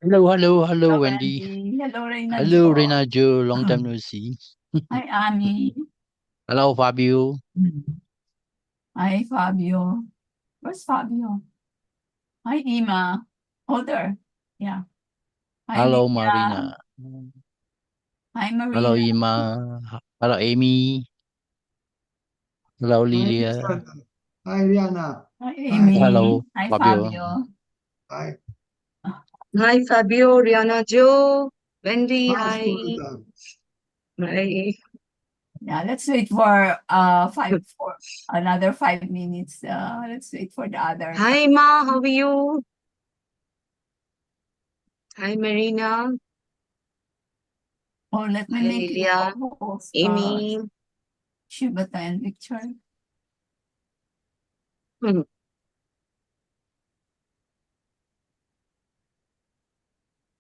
Hello, Hello, Wendy. Wendy. Hello, Reina Hello, Jo. Renajo. Long time no see. Hi, Ami. Hello, Fabio. Mm. Hi, Fabio. Where's Fabio? Hi, Ima. Oh, there. Yeah. Hi, Hello, Lydia. Marina. Hi, Hello, Marina. Ima. Hello, Amy. Hello, Hi, Lilia. Sultan. Hi, Rihanna. Hi, Hi. Amy. Hello, Hi, Fabio. Fabio. Hi. Hi, Fabio, Rihanna, Joe, Wendy, Hi, hi. Sultan. Hi. Yeah, let's wait for for another 5 minutes. Let's wait for the other. Hi, Ma, how are you? Hi, Marina. Oh, let me Hi, make you Lilia, co-host, Amy. Shibata and Victor. Hmm.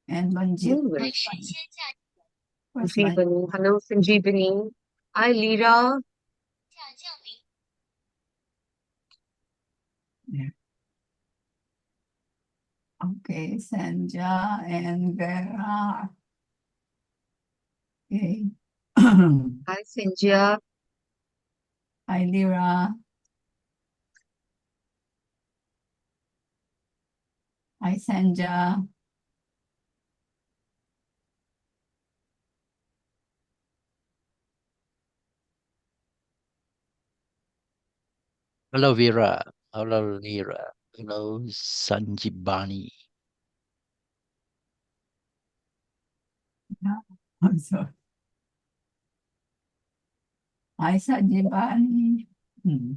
And Manjit. Oh, where is she? Where's Manjit? Sanjeevani. Hello, Sanjeevani. Hi, Lira. Yeah. Okay, Sanja and Vera. Okay. Hi, Sinja. Hi, Lyra. Hi, Sanja. Hello, Vera. Hello, Lira. Hello, Sanjibani. Yeah, I'm sorry. Hi, Sanjibani. Hmm.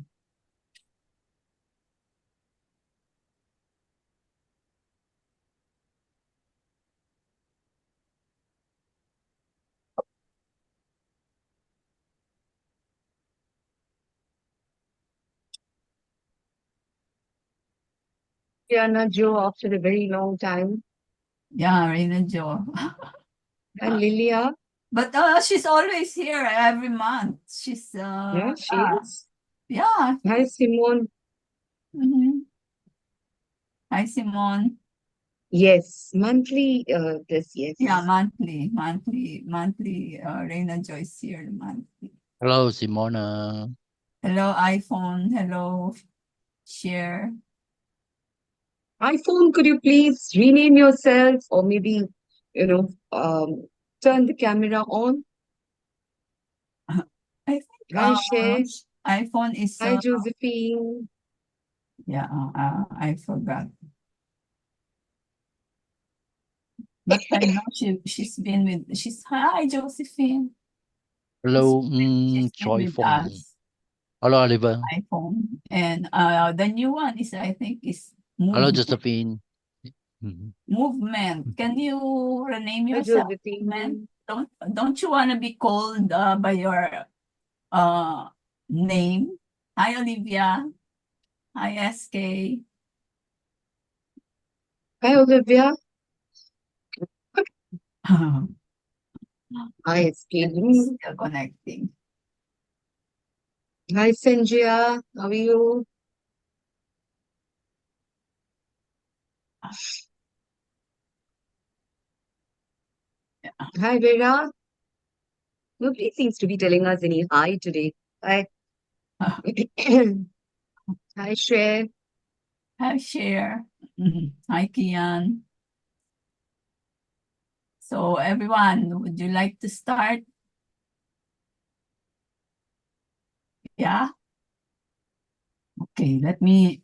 Rihanna, Joe, after a very long time. Yeah, Reina Jo. And Lilia. But she's always here every month. She's Yeah, she is. yeah. Hi, Simone. Mhm. Hi, Simone. Yes, monthly, this, Yeah, yes. monthly. Reina Jo is here monthly. Hello, Simona. Hello, iPhone. Hello, share. iPhone, could you please rename yourself or maybe, you know, turn the camera on? I think Hi, Shay. iPhone is Hi, Josephine. yeah, I forgot. But I know she's hi Josephine. Hello, She's been Choi with Fong. us, Hello, Oliver. iPhone. And the new one is I think is Hello, movement. Josephine. Mhm. Movement. Can you rename Hi, yourself? Movement? Josephine. Don't you wanna be called by your uh name? Hi Olivia. Hi SK. Hi, Olivia. Hi, It's Stephen. still connecting. Hi, Sanjaya. How are you? Hi, Vera. Nobody seems to be telling us any hi today. Hi. Hi, Shay. Hi, Share. Hi, Kian. So, everyone, would you like to start? Yeah. Okay. Let me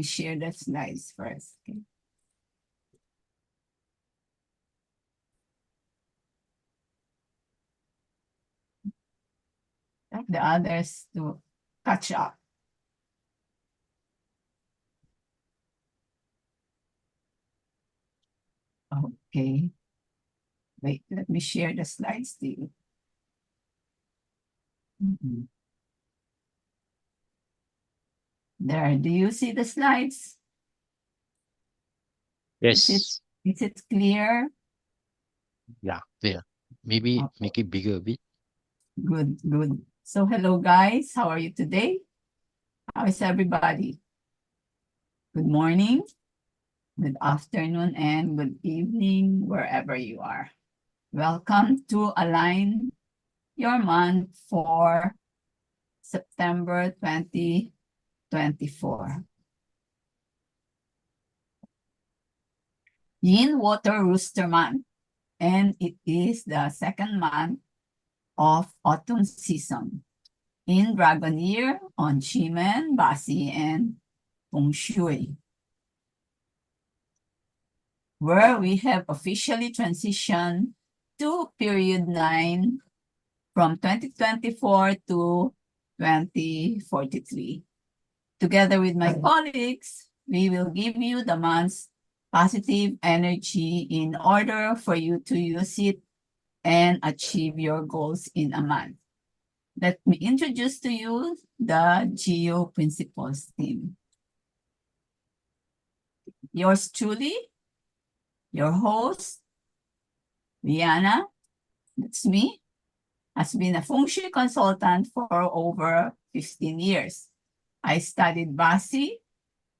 share the slides first. Okay. Let the others to catch up. Okay. Wait. Let me share the slides to you. Mhm. There. Do you see the slides? Is it Yes. is it clear? Yeah, there. Maybe Oh, make it bigger a bit. good. Good. So, hello, guys. How are you today? How is everybody? Good morning. good afternoon, and good evening, wherever you are. Welcome to Align Your Month for September 2024. Yin Water Rooster Month, and it is the second month of autumn season. In Dragon Year on Qimen, Bazi, and Feng Shui, where we have officially transitioned to period 9 from 2024 to 2043. Together with my colleagues, we will give you the month's positive energy in order for you to use it and achieve your goals in a month. Let me introduce to you the Geo Principles team. Yours truly, your host, Rihanna, that's me, has been a Feng Shui consultant for over 15 years. I studied Bazi,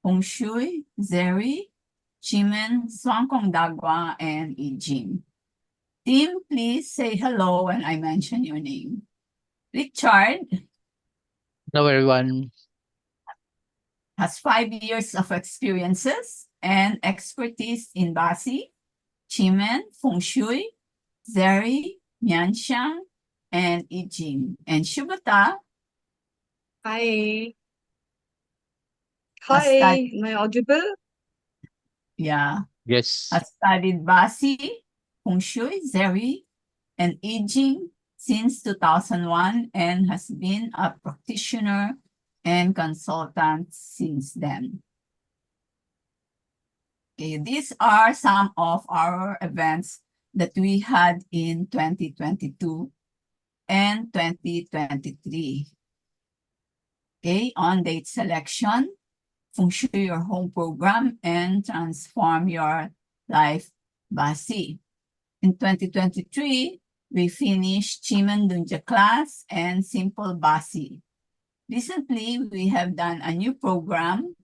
Feng Shui, Zeri, qimen, Swankong Dagwa, and I Ching. Team, please say hello when I mention your name. Richard hello everyone. has 5 years of experiences and expertise in Bazi, qimen, Feng Shui, Zeri, Mianxiang, and I Ching. And Shubata Hi. has Hi, studied, am I audible? Yes. has studied Bazi, Feng Shui, Zeri, and I Ching since 2001 and has been a practitioner and consultant since then. Okay, these are some of our events that we had in 2022 and 2023. Okay, on date selection, Feng Shui Your Home program, and Transform Your Life Basi. In 2023, we finished Qimen Dunja class and Simple Basi. Recently, we have done a new program,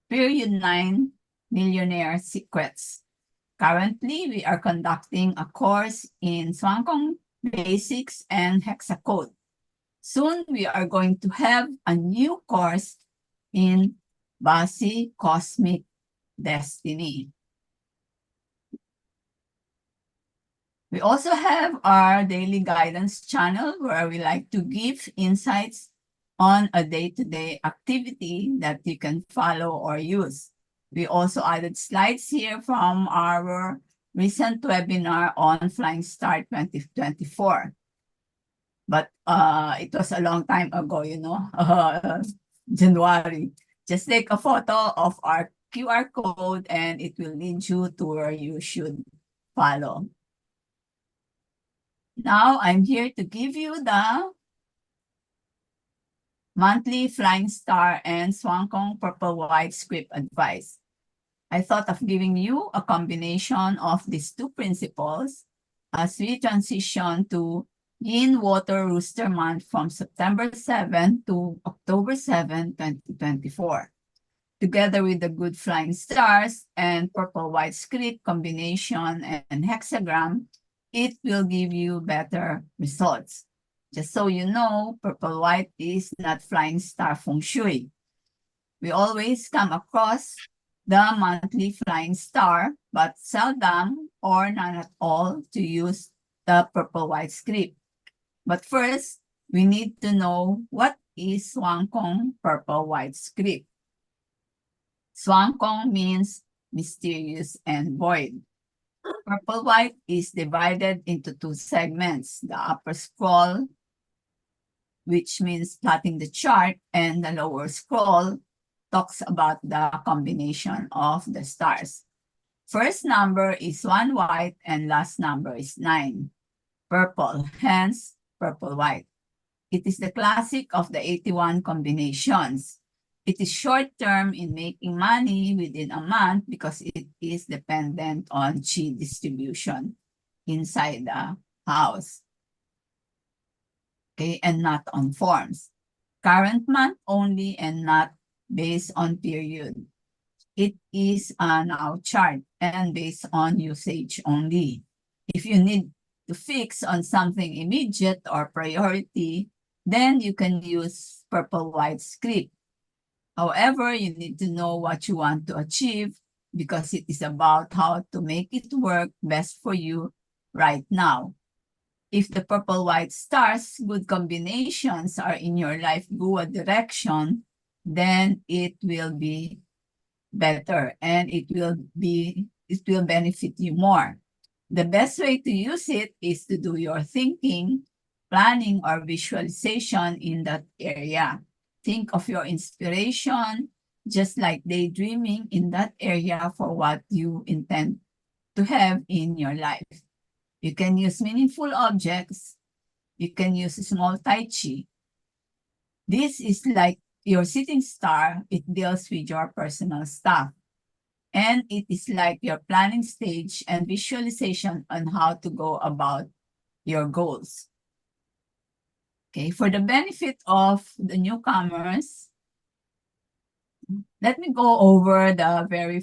Period 9 Millionaire Secrets. Currently, we are conducting a course in Swankong Basics and Hexacode. Soon, we are going to have a new course in Basi Cosmic Destiny. We also have our daily guidance channel where we like to give insights on a day-to-day activity that you can follow or use. We also added slides here from our recent webinar on Flying Start 2024. But it was a long time ago, January. Just take a photo of our QR code and it will lead you to where you should follow. Now I'm here to give you the monthly Flying Star and Swankong Purple White script advice. I thought of giving you a combination of these two principles as we transition to Yin Water Rooster Month from September 7 to October 7, 2024. Together with the good flying stars and purple white script combination and hexagram, it will give you better results. Just so you know, purple white is not flying star feng shui. We always come across the monthly flying star, but seldom or none at all to use the purple white script. But first, we need to know what is Swankong purple white script. Swankong means mysterious and void. Purple white is divided into two segments, the upper scroll, which means plotting the chart, and the lower scroll talks about the combination of the stars. First number is 1 white and last number is 9. Purple, hence purple white. It is the classic of the 81 combinations. It is short term in making money within a month because it is dependent on qi distribution inside the house. Okay, and not on forms. Current month only and not based on period. It is an out chart and based on usage only. If you need to fix on something immediate or priority, then you can use purple white script. However, you need to know what you want to achieve because it is about how to make it work best for you right now. If the purple white stars, good combinations are in your life good direction, then it will be better and it will benefit you more. The best way to use it is to do your thinking, planning, or visualization in that area. Think of your inspiration, just like daydreaming in that area for what you intend to have in your life. You can use meaningful objects. You can use small tai chi. This is like your sitting star. It deals with your personal stuff. And it is like your planning stage and visualization on how to go about your goals. Okay, for the benefit of the newcomers, let me go over the very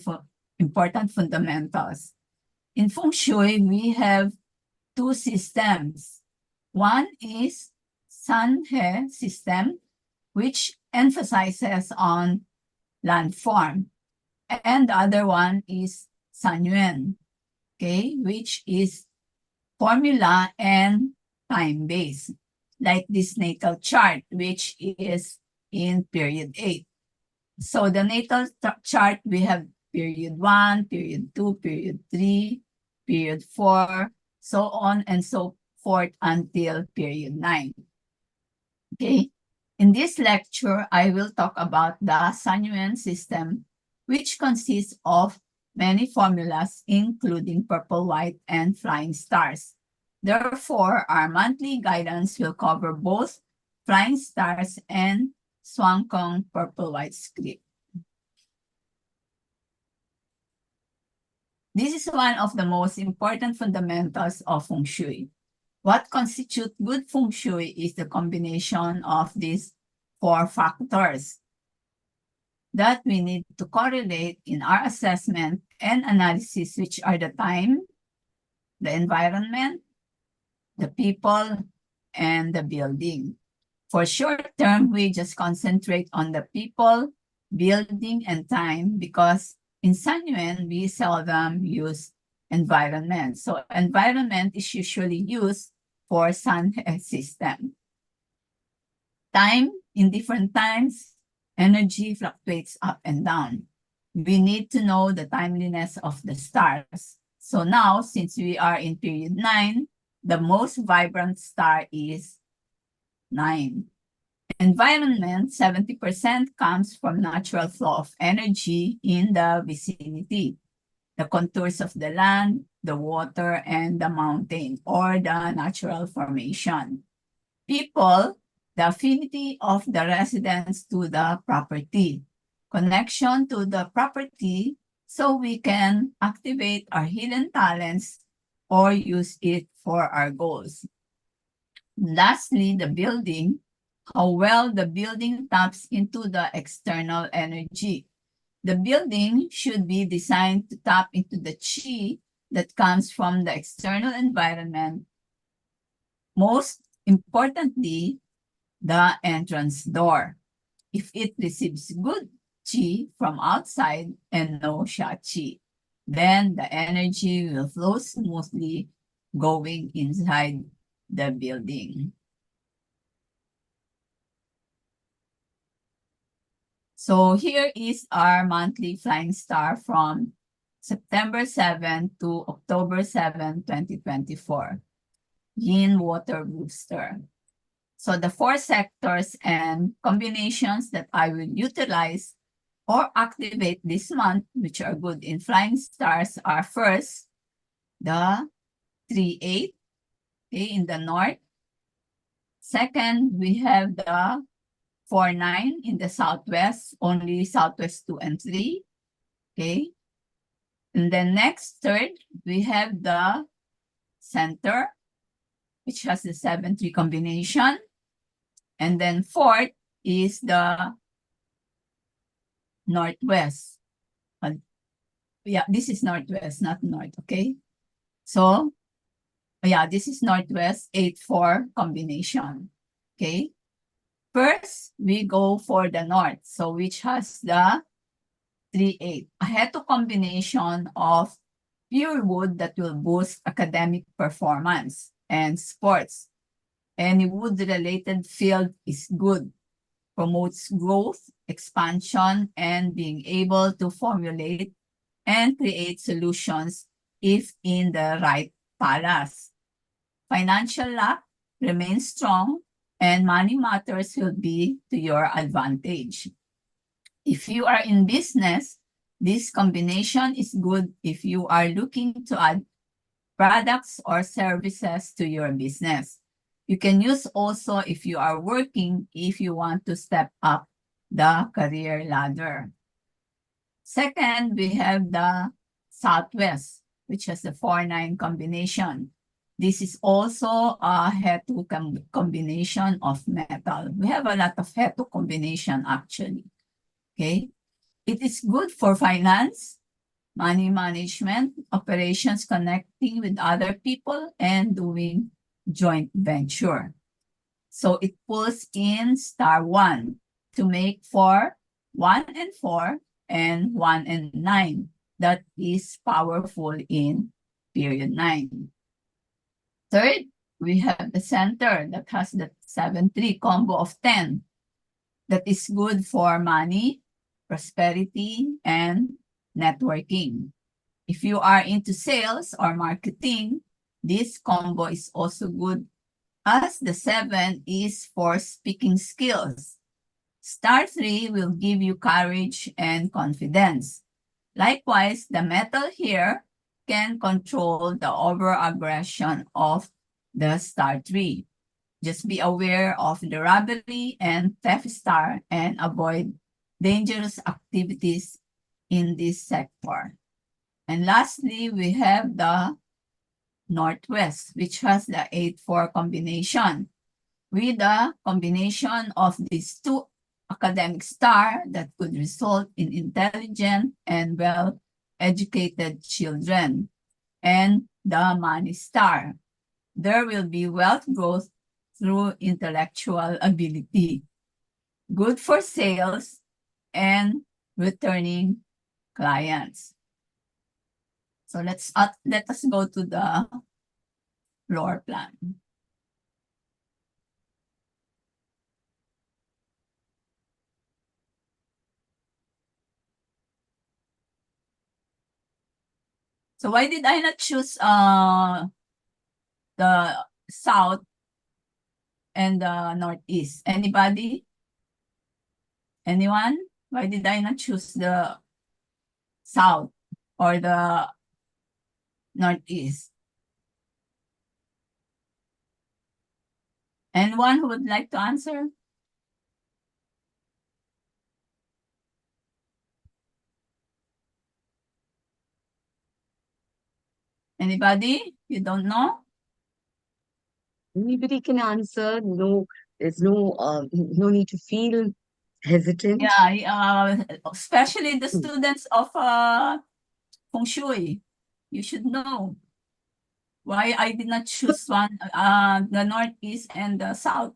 important fundamentals. In Feng Shui, we have two systems. One is San-He system, which emphasizes on landform. And the other one is Sanyuan, okay, which is formula and time-based, like this natal chart, which is in period 8. So the natal chart, we have period 1, period 2, period 3, period 4, so on and so forth until period 9. Okay, in this lecture, I will talk about the Sanyuan system, which consists of many formulas, including purple, white, and flying stars. Therefore, our monthly guidance will cover both flying stars and Swan Kong purple, white script. This is one of the most important fundamentals of Feng Shui. What constitutes good Feng Shui is the combination of these 4 factors that we need to correlate in our assessment and analysis, which are the time, the environment, the people, and the building. For short term, we just concentrate on the people, building, and time because in Sanyuan, we seldom use environment. So environment is usually used for sun system. Time, in different times, energy fluctuates up and down. We need to know the timeliness of the stars. So now, since we are in period 9, the most vibrant star is 9. Environment, 70% comes from natural flow of energy in the vicinity, the contours of the land, the water, and the mountain, or the natural formation. People, the affinity of the residents to the property, connection to the property so we can activate our hidden talents or use it for our goals. Lastly, the building, how well the building taps into the external energy. The building should be designed to tap into the qi that comes from the external environment. Most importantly, the entrance door. If it receives good qi from outside and no sha qi, then the energy will flow smoothly going inside the building. So here is our monthly flying star from September 7 to October 7, 2024. Yin Water Booster. So the 4 sectors and combinations that I will utilize or activate this month, which are good in flying stars, are first, the 3-8, okay, in the north. Second, we have the 4-9 in the southwest, only southwest 2 and 3, okay. And then next, third, we have the center, which has the 7-3 combination. And then fourth is the northwest. Yeah, this is northwest, not north, okay? So, yeah, this is northwest 8-4 combination, okay? First, we go for the north, so which has the 3-8, a heto combination of pure wood that will boost academic performance and sports. Any wood-related field is good, promotes growth, expansion, and being able to formulate and create solutions if in the right palas. Financial luck remains strong and money matters will be to your advantage. If you are in business, this combination is good if you are looking to add products or services to your business. You can use also if you are working, if you want to step up the career ladder. Second, we have the Southwest, which has the 4-9 combination. This is also a heto combination of metal. We have a lot of heto combination actually. Okay. It is good for finance, money management, operations connecting with other people, and doing joint venture. So it pulls in star 1 to make 4, 1 and 4, and 1 and 9. That is powerful in period 9. Third, we have the center that has the 7-3 combo of 10. That is good for money, prosperity, and networking. If you are into sales or marketing, this combo is also good as the 7 is for speaking skills. Star 3 will give you courage and confidence. Likewise, the metal here can control the over-aggression of the star 3. Just be aware of the robbery and theft star and avoid dangerous activities in this sector. And lastly, we have the Northwest, which has the 8-4 combination. With the combination of these two academic star that could result in intelligent and well-educated children, and the money star. There will be wealth growth through intellectual ability, good for sales and returning clients. So let us go to the floor plan. So why did I not choose the south and the northeast? Anybody? Anyone? Why did I not choose the south or the northeast? Anyone who would like to answer? Anybody? You don't know? Anybody can answer. No, there's no need to feel hesitant. Yeah, especially the students of Feng Shui. You should know why I did not choose one, the northeast and the south.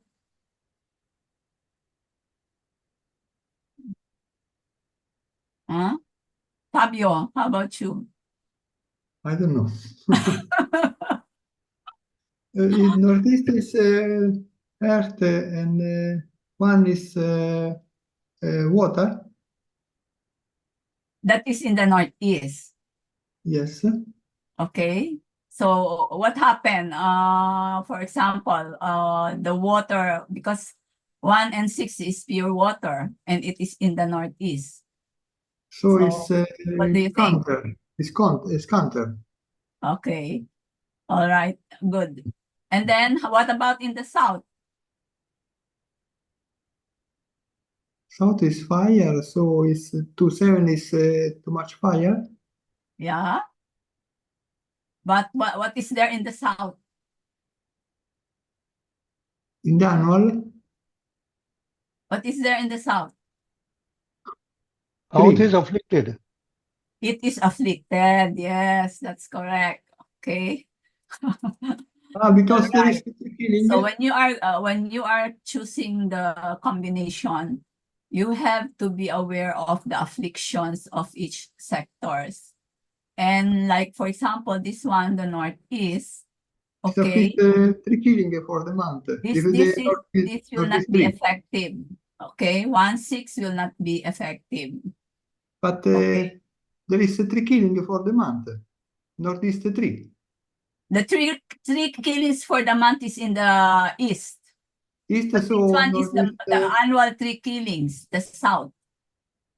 Huh? Fabio, how about you? I don't know. In Northeast is earth and one is water. That is in the northeast. Yes. Okay. So what happened? For example, the water, because 1 and 6 is pure water and it is in the northeast. So So what do you think? counter. It's counter. Okay. All right. Good. And then what about in the south? South is fire, so it's 2-7 is too much fire. Yeah. But what is there in the south? In the annual, What is there in the south? South Three. is afflicted. It is afflicted. Yes, that's correct. Okay. Because there is Alright. three killing. So when you are choosing the combination, you have to be aware of the afflictions of each sectors. And like for example, this one, the Northeast, It's a fit okay, three killing for the month. this If the this will not Northeast be three. effective. Okay, 1/6 will not be effective. But Okay. there is three killing for the month. Northeast three. The three killings for the month is in the east. East, But this so one is Northeast. the annual three killings, the south.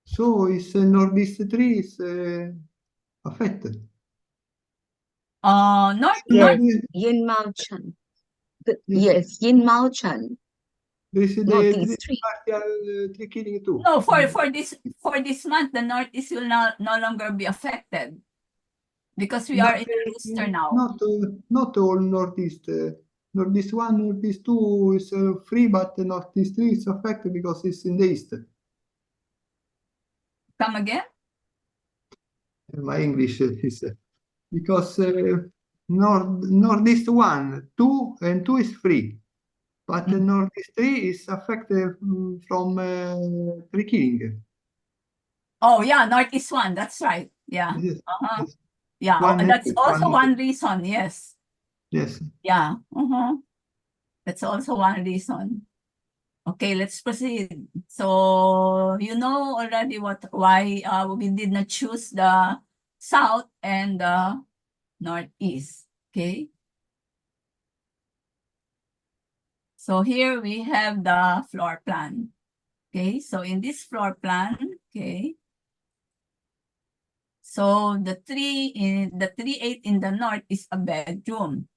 So is Northeast three is affected. North Yes, Northeast, Yin Mao Chan. yes, Yes, Yin Mao Chan, there is the Northeast 3. partial three killing too. no, for this month, the Northeast will no longer be affected because we are in the rooster now. Not all Northeast. Northeast one, Northeast two is free, but the Northeast three is affected because it's in the east. Come again? My English is because Northeast one, two, and two is free, but the Northeast three is affected from three killing. Oh yeah, Northeast one. That's right. Yeah. Yes, yes. Yeah. One That's hit, also one one hit. reason. Yes. Yes. Yeah. That's also one reason. Okay, let's proceed. So you know already why we did not choose the south and the northeast. Okay. So here we have the floor plan. Okay, so in this floor plan, okay, so the 3/8 in the north is a bedroom.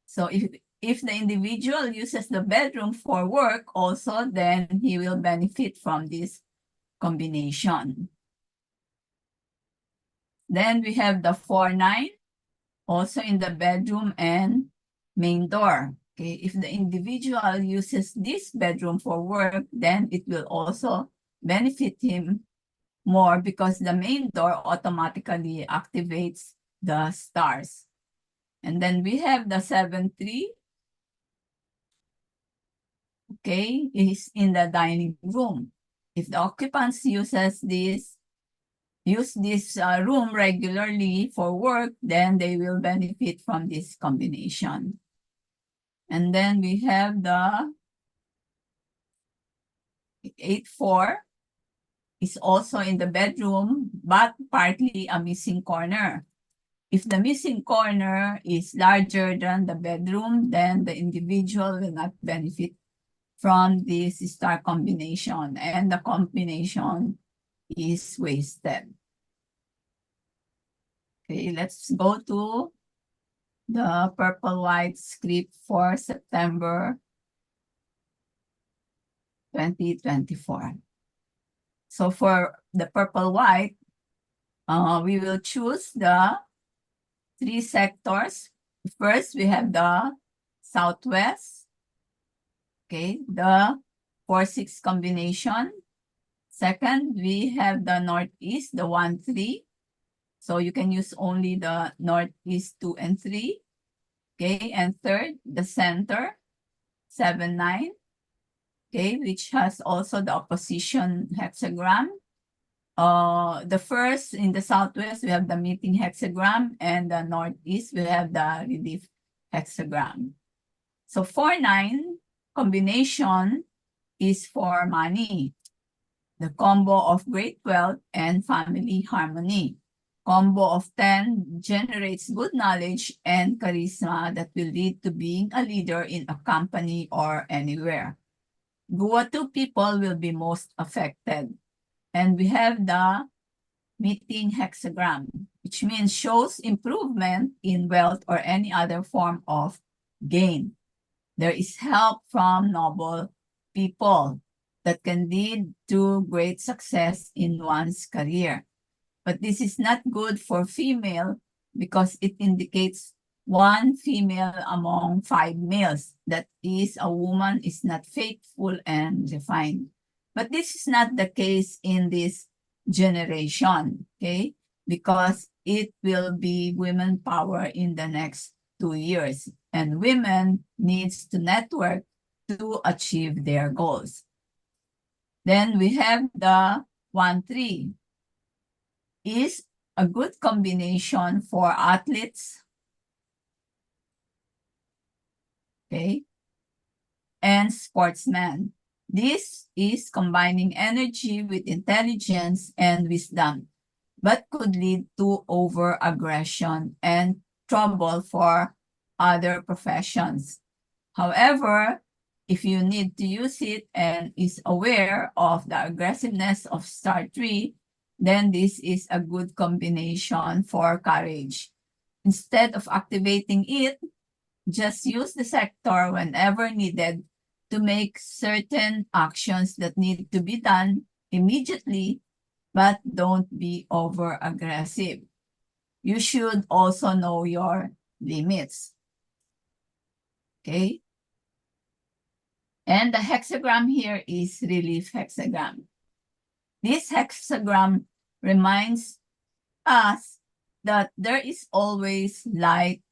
So if the individual uses the bedroom for work also, then he will benefit from this combination. Then we have the 4/9, also in the bedroom and main door. Okay, if the individual uses this bedroom for work, then it will also benefit him more because the main door automatically activates the stars. And then we have the 7/3. Okay, is in the dining room. If the occupants use this room regularly for work, then they will benefit from this combination. And then we have the 8/4 is also in the bedroom, but partly a missing corner. If the missing corner is larger than the bedroom, then the individual will not benefit from this star combination, and the combination is wasted. Okay, let's go to the purple-white script for September 2024. So for the purple-white, we will choose the 3 sectors. First, we have the southwest, okay, the 4/6 combination. Second, we have the northeast, the 1/3. So you can use only the northeast 2 and 3. Okay, and third, the center, 7/9. Okay, which has also the opposition hexagram. The first in the southwest, we have the meeting hexagram, and the northeast, we have the relief hexagram. So 4/9 combination is for money, the combo of great wealth and family harmony. Combo of 10 generates good knowledge and charisma that will lead to being a leader in a company or anywhere. Gua 2 people will be most affected. And we have the meeting hexagram, which means shows improvement in wealth or any other form of gain. There is help from noble people that can lead to great success in one's career. But this is not good for female because it indicates 1 female among 5 males. That is, a woman is not faithful and refined. But this is not the case in this generation, okay? because it will be women power in the next 2 years, and women needs to network to achieve their goals. Then we have the 1-3 is a good combination for athletes, okay, and sportsmen. This is combining energy with intelligence and wisdom, but could lead to over-aggression and trouble for other professions. However, if you need to use it and is aware of the aggressiveness of star 3, then this is a good combination for courage. Instead of activating it, just use the sector whenever needed to make certain actions that need to be done immediately, but don't be over-aggressive. You should also know your limits. Okay? And the hexagram here is relief hexagram. This hexagram reminds us that there is always light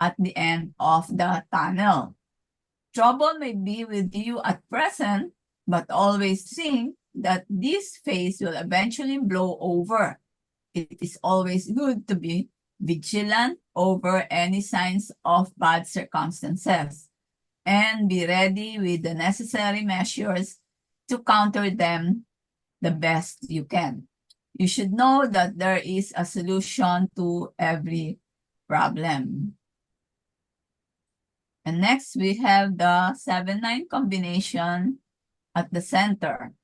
at the end of the tunnel. Trouble may be with you at present, but always think that this phase will eventually blow over. It is always good to be vigilant over any signs of bad circumstances and be ready with the necessary measures to counter them the best you can. You should know that there is a solution to every problem. And next, we have the 7-9 combination at the center.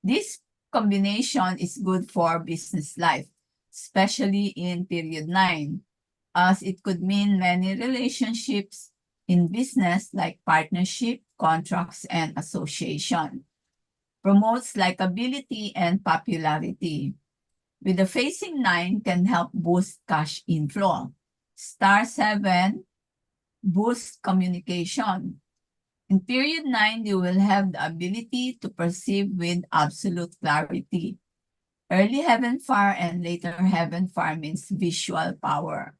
This combination is good for business life, especially in period 9, as it could mean many relationships in business like partnership, contracts, and association. Promotes likability and popularity. With the facing 9 can help boost cash inflow. Star 7 boosts communication. In period 9, you will have the ability to perceive with absolute clarity. Early heaven fire and later heaven fire means visual power.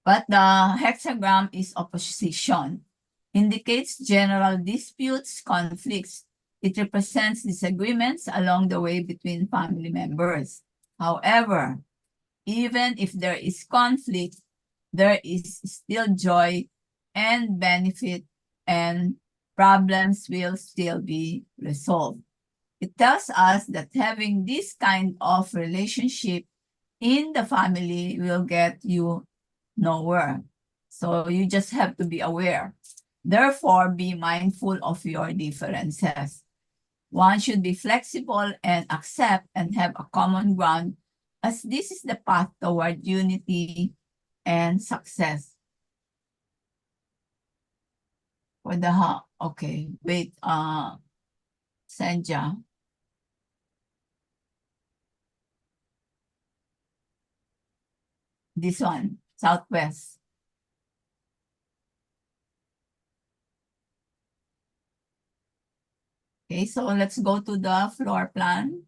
But the hexagram is opposition, indicates general disputes, conflicts. It represents disagreements along the way between family members. However, even if there is conflict, there is still joy and benefit, and problems will still be resolved. It tells us that having this kind of relationship in the family will get you nowhere. So you just have to be aware. Therefore, be mindful of your differences. One should be flexible and accept and have a common ground, as this is the path toward unity and success. For the okay, wait, Senja. This one, Southwest. Okay, so let's go to the floor plan.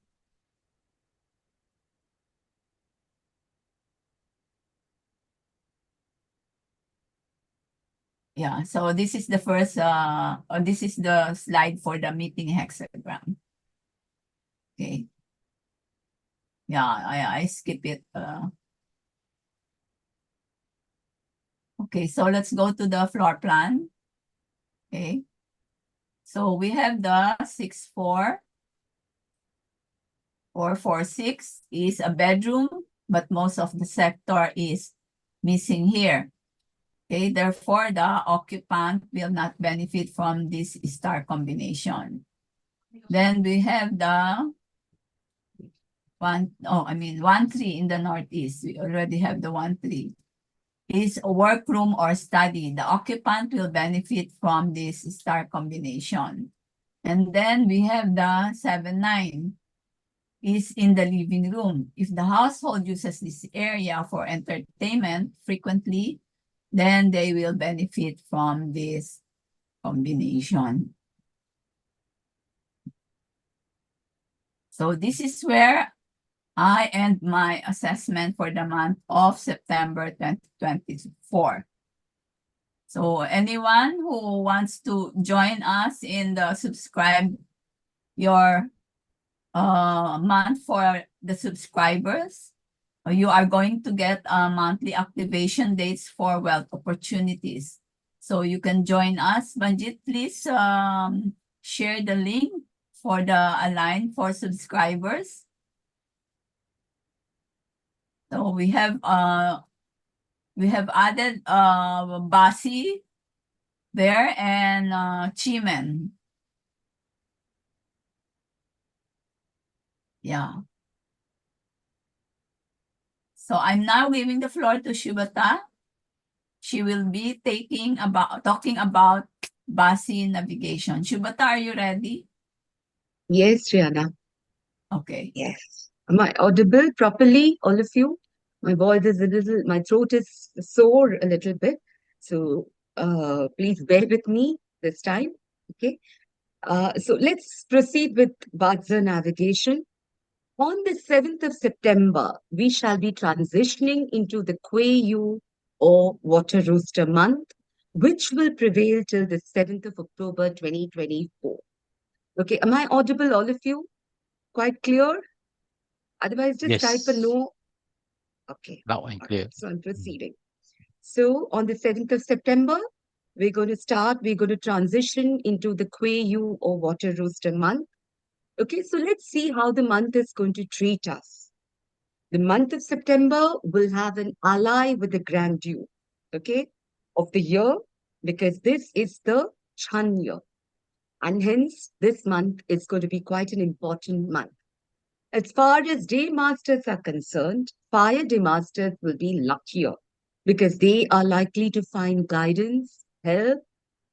Yeah, so this is the first, this is the slide for the meeting hexagram. Okay. Yeah, I skip it. Okay, so let's go to the floor plan. Okay. So we have the 6-4. 4-4-6 is a bedroom, but most of the sector is missing here. Okay, therefore, the occupant will not benefit from this star combination. Then we have the 1-3 in the northeast. We already have the 1-3. Is a workroom or study. The occupant will benefit from this star combination. And then we have the 7-9. Is in the living room. If the household uses this area for entertainment frequently, then they will benefit from this combination. So this is where I end my assessment for the month of September 2024. So anyone who wants to join us in the subscribe your month for the subscribers, you are going to get monthly activation dates for wealth opportunities. So you can join us. Banjit, please share the link for the Align for subscribers. So we have added Bazi there and qimen. Yeah. So I'm now giving the floor to Shubhata. She will be talking about Bazi navigation. Shubhata, are you ready? Yes, Rihanna. Okay. Yes. Am I audible properly, all of you? My voice is a little, my throat is sore a little bit. So please bear with me this time. Okay. So let's proceed with Bazi navigation. On the 7th of September, we shall be transitioning into the Kwayu or Water Rooster month, which will prevail till the 7th of October 2024. Okay, am I audible, all of you? Quite clear? Otherwise, just type a Yes, no. Okay, loud and all clear. right, so I'm proceeding. So on the 7th of September, we're going to transition into the Kwayu or Water Rooster month. Okay, so let's see how the month is going to treat us. The month of September will have an ally with the Grand Duke, okay, of the year, because this is the Chan year. And hence, this month is going to be quite an important month. As far as day masters are concerned, fire day masters will be luckier because they are likely to find guidance, help,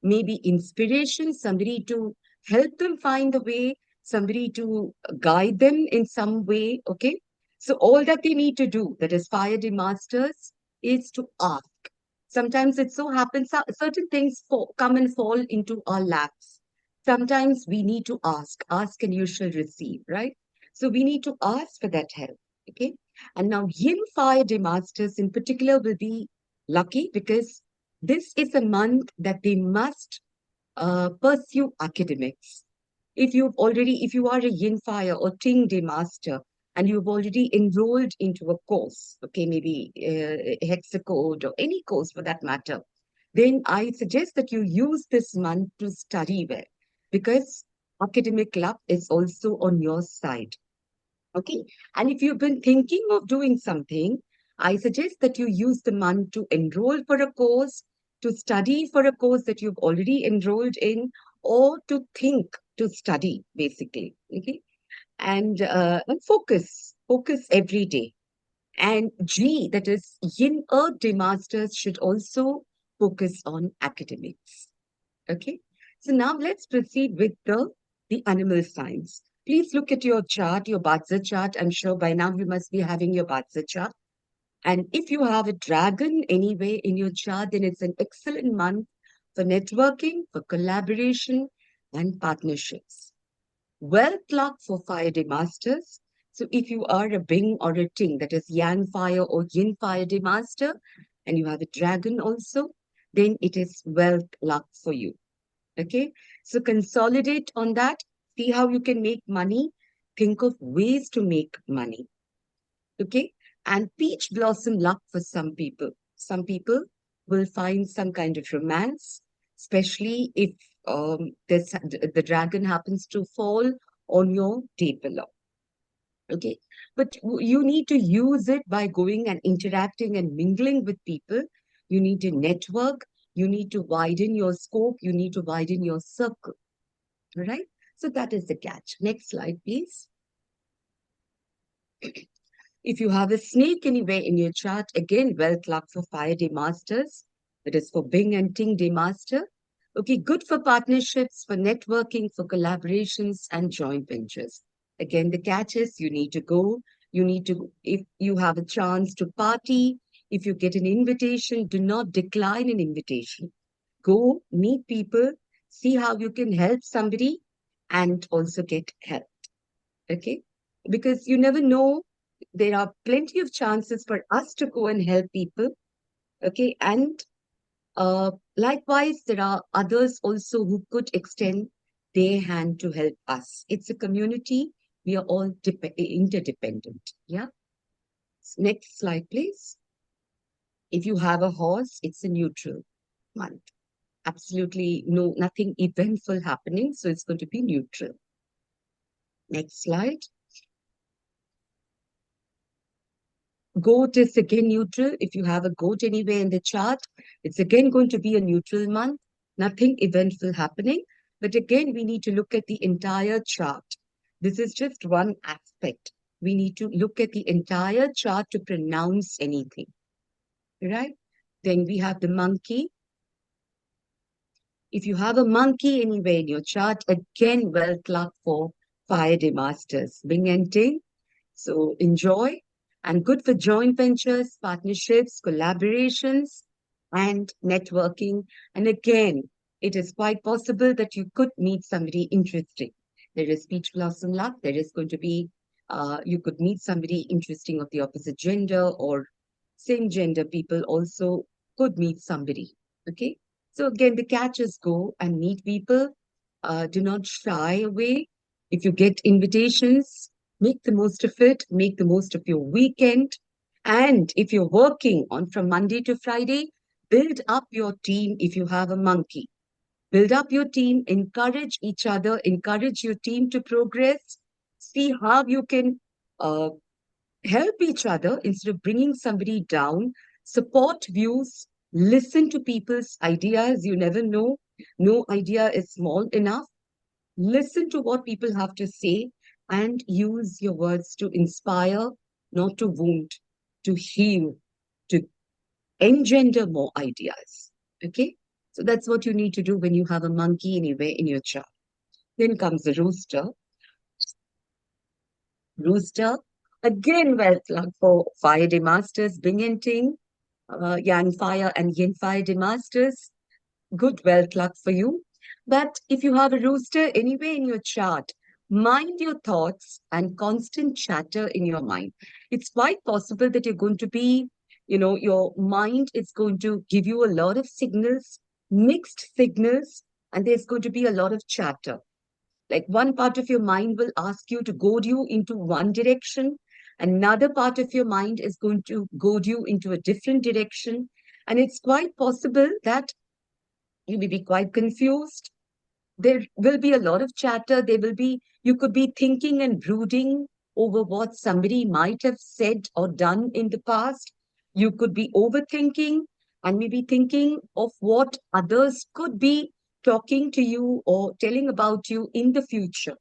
maybe inspiration, somebody to help them find the way, somebody to guide them in some way. Okay. So all that they need to do, that is fire day masters, is to ask. Sometimes it so happens certain things come and fall into our laps. Sometimes we need to ask and you shall receive, right? So we need to ask for that help. Okay. And now yin fire day masters in particular will be lucky because this is a month that they must pursue academics. If you are a yin fire or ting day master, and you've already enrolled into a course, okay, maybe hexacode or any course for that matter, then I suggest that you use this month to study well because academic luck is also on your side. Okay. And if you've been thinking of doing something, I suggest that you use the month to enroll for a course, to study for a course that you've already enrolled in, or to think to study, basically. Okay. And focus every day. And G, that is Yin Earth Day Masters, should also focus on academics. Okay. So now let's proceed with the animal signs. Please look at your chart, your Bazi chart. I'm sure by now you must be having your Bazi chart. And if you have a dragon anyway in your chart, then it's an excellent month for networking, for collaboration, and partnerships. Wealth luck for fire day masters. So if you are a Bing or a Ting, that is Yang fire or Yin fire day master, and you have a dragon also, then it is wealth luck for you. Okay, so consolidate on that, see how you can make money, think of ways to make money. Okay, and peach blossom luck for some people. Some people will find some kind of romance, especially if the dragon happens to fall on your table. Okay, but you need to use it by going and interacting and mingling with people. You need to network. You need to widen your scope. You need to widen your circle. All right. So that is the catch. Next slide, please. If you have a snake anywhere in your chart, again, wealth luck for fire day masters. It is for Bing and Ting day master. Okay, good for partnerships, for networking, for collaborations and joint ventures. Again, the catch is you need to go. You need to, if you have a chance to party, if you get an invitation, do not decline an invitation. Go meet people, see how you can help somebody and also get help. Okay? Because you never know there are plenty of chances for us to go and help people. Okay. And likewise, there are others also who could extend their hand to help us. It's a community. We are all interdependent. Yeah. Next slide, please. If you have a horse, it's a neutral month. Absolutely nothing eventful happening. So it's going to be neutral. Next slide. Goat is again neutral. If you have a goat anywhere in the chart, it's again going to be a neutral month. Nothing eventful happening. But again, we need to look at the entire chart. This is just one aspect. We need to look at the entire chart to pronounce anything. Right? Then we have the monkey. If you have a monkey anywhere in your chart, again, well luck for fire day masters. Bing and ting. So enjoy. And good for joint ventures, partnerships, collaborations, and networking. And again, it is quite possible that you could meet somebody interesting. There is speech blossom luck. There is going to be, you could meet somebody interesting of the opposite gender, or same gender people also could meet somebody. Okay. So again, the catch is go and meet people. Do not shy away. If you get invitations, make the most of it, make the most of your weekend. And if you're working on from Monday to Friday, build up your team if you have a monkey. Build up your team, encourage each other, encourage your team to progress. See how you can uh, help each other instead of bringing somebody down. Support views, listen to people's ideas. You never know. No idea is small enough. Listen to what people have to say and use your words to inspire, not to wound, to heal, to engender more ideas. Okay? So that's what you need to do when you have a monkey anywhere in your chart. Then comes the rooster. Rooster, again, wealth luck for fire day masters, Bing and Ting, Yang fire and Yin fire day masters. Good wealth luck for you. But if you have a rooster anywhere in your chart, mind your thoughts and constant chatter in your mind. It's quite possible that you're going to be, your mind is going to give you a lot of signals, mixed signals, and there's going to be a lot of chatter. Like one part of your mind will ask you to goad you into one direction. Another part of your mind is going to goad you into a different direction. And it's quite possible that you may be quite confused. There will be a lot of chatter. You could be thinking and brooding over what somebody might have said or done in the past. You could be overthinking and maybe thinking of what others could be talking to you or telling about you in the future.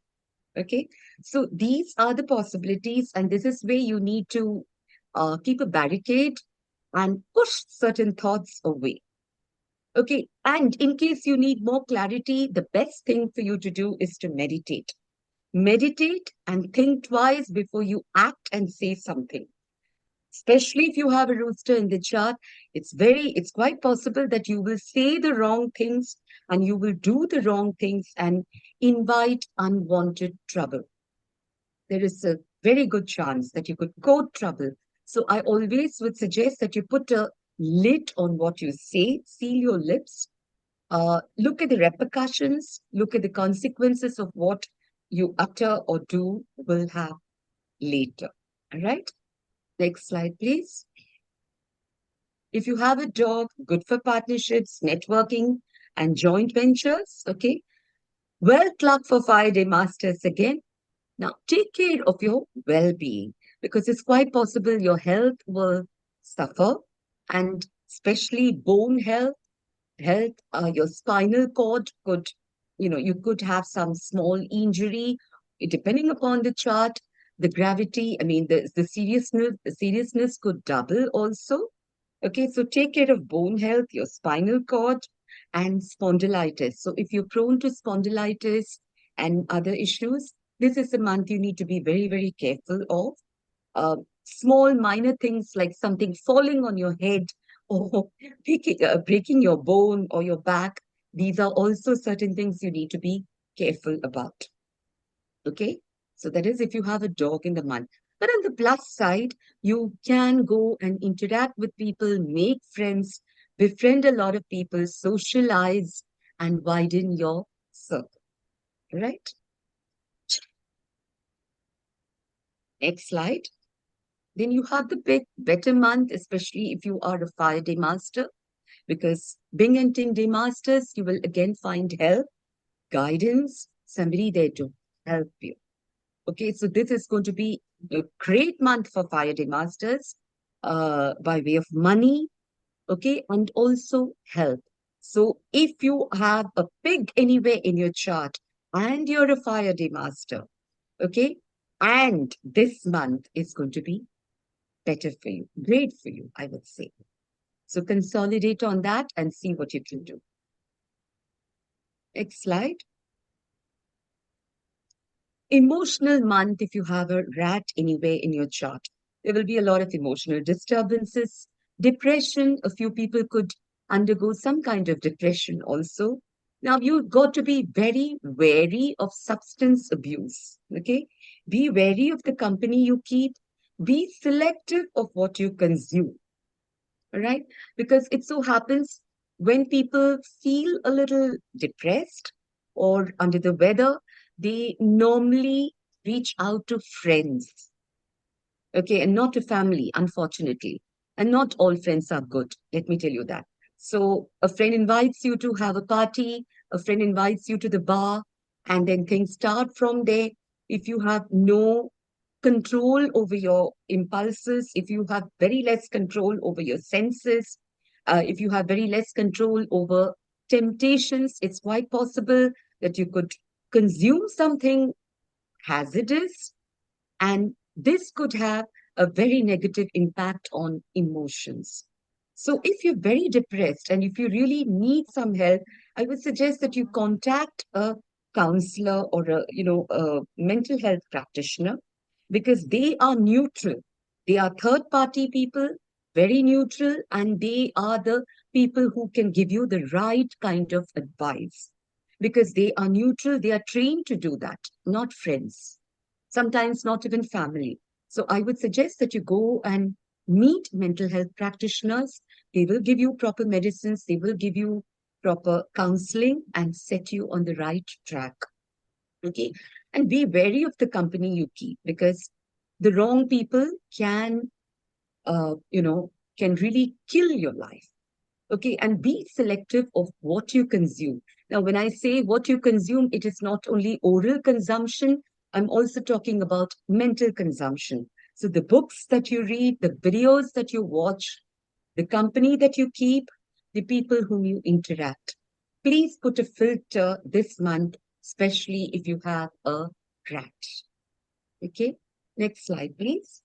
Okay. So these are the possibilities, and this is where you need to keep a barricade and push certain thoughts away. Okay. And in case you need more clarity, the best thing for you to do is to meditate. Meditate and think twice before you act and say something. Especially if you have a rooster in the chart, it's quite possible that you will say the wrong things and you will do the wrong things and invite unwanted trouble. There is a very good chance that you could cause trouble. So I always would suggest that you put a lid on what you say, seal your lips, look at the repercussions, look at the consequences of what you utter or do will have later. All right. Next slide, please. If you have a dog, good for partnerships, networking, and joint ventures. Okay. Wealth luck for fire day masters again. Now, take care of your well-being because it's quite possible your health will suffer, and especially bone health, your spinal cord could, you could have some small injury, depending upon the chart, the gravity, I mean, the seriousness could double also. Okay, so take care of bone health, your spinal cord, and spondylitis. So if you're prone to spondylitis and other issues, this is the month you need to be very, very careful of. Small, minor things like something falling on your head or breaking your bone or your back. These are also certain things you need to be careful about. Okay, so that is if you have a dog in the month. But on the plus side, you can go and interact with people, make friends, befriend a lot of people, socialize, and widen your circle. Right? Next slide. Then you have the better month, especially if you are a fire day master, because being and Ting day masters, you will again find help, guidance, somebody there to help you. Okay, so this is going to be a great month for fire day masters by way of money, okay, and also health. So if you have a pig anywhere in your chart and you're a fire day master, okay, and this month is going to be better for you, great for you, I would say. So consolidate on that and see what you can do. Next slide. Emotional month, if you have a rat anywhere in your chart, there will be a lot of emotional disturbances, depression. A few people could undergo some kind of depression also. Now, you've got to be very wary of substance abuse. Okay. Be wary of the company you keep. Be selective of what you consume. All right. Because it so happens when people feel a little depressed or under the weather, they normally reach out to friends, okay, and not to family, unfortunately. And not all friends are good, let me tell you that. So a friend invites you to have a party, a friend invites you to the bar, and then things start from there. If you have no control over your impulses, if you have very less control over your senses, if you have very less control over temptations, it's quite possible that you could consume something hazardous, and this could have a very negative impact on emotions. So if you're very depressed and if you really need some help, I would suggest that you contact a counselor or a mental health practitioner, because they are neutral. They are third party people, very neutral, and they are the people who can give you the right kind of advice. Because they are neutral, they are trained to do that, not friends, sometimes not even family. So I would suggest that you go and meet mental health practitioners. They will give you proper medicines, they will give you proper counseling and set you on the right track. Okay. And be wary of the company you keep, because the wrong people can really kill your life. Okay. And be selective of what you consume. Now, when I say what you consume, it is not only oral consumption, I'm also talking about mental consumption. So the books that you read, the videos that you watch, the company that you keep, the people whom you interact. Please put a filter this month, especially if you have a rat. Okay, next slide, please.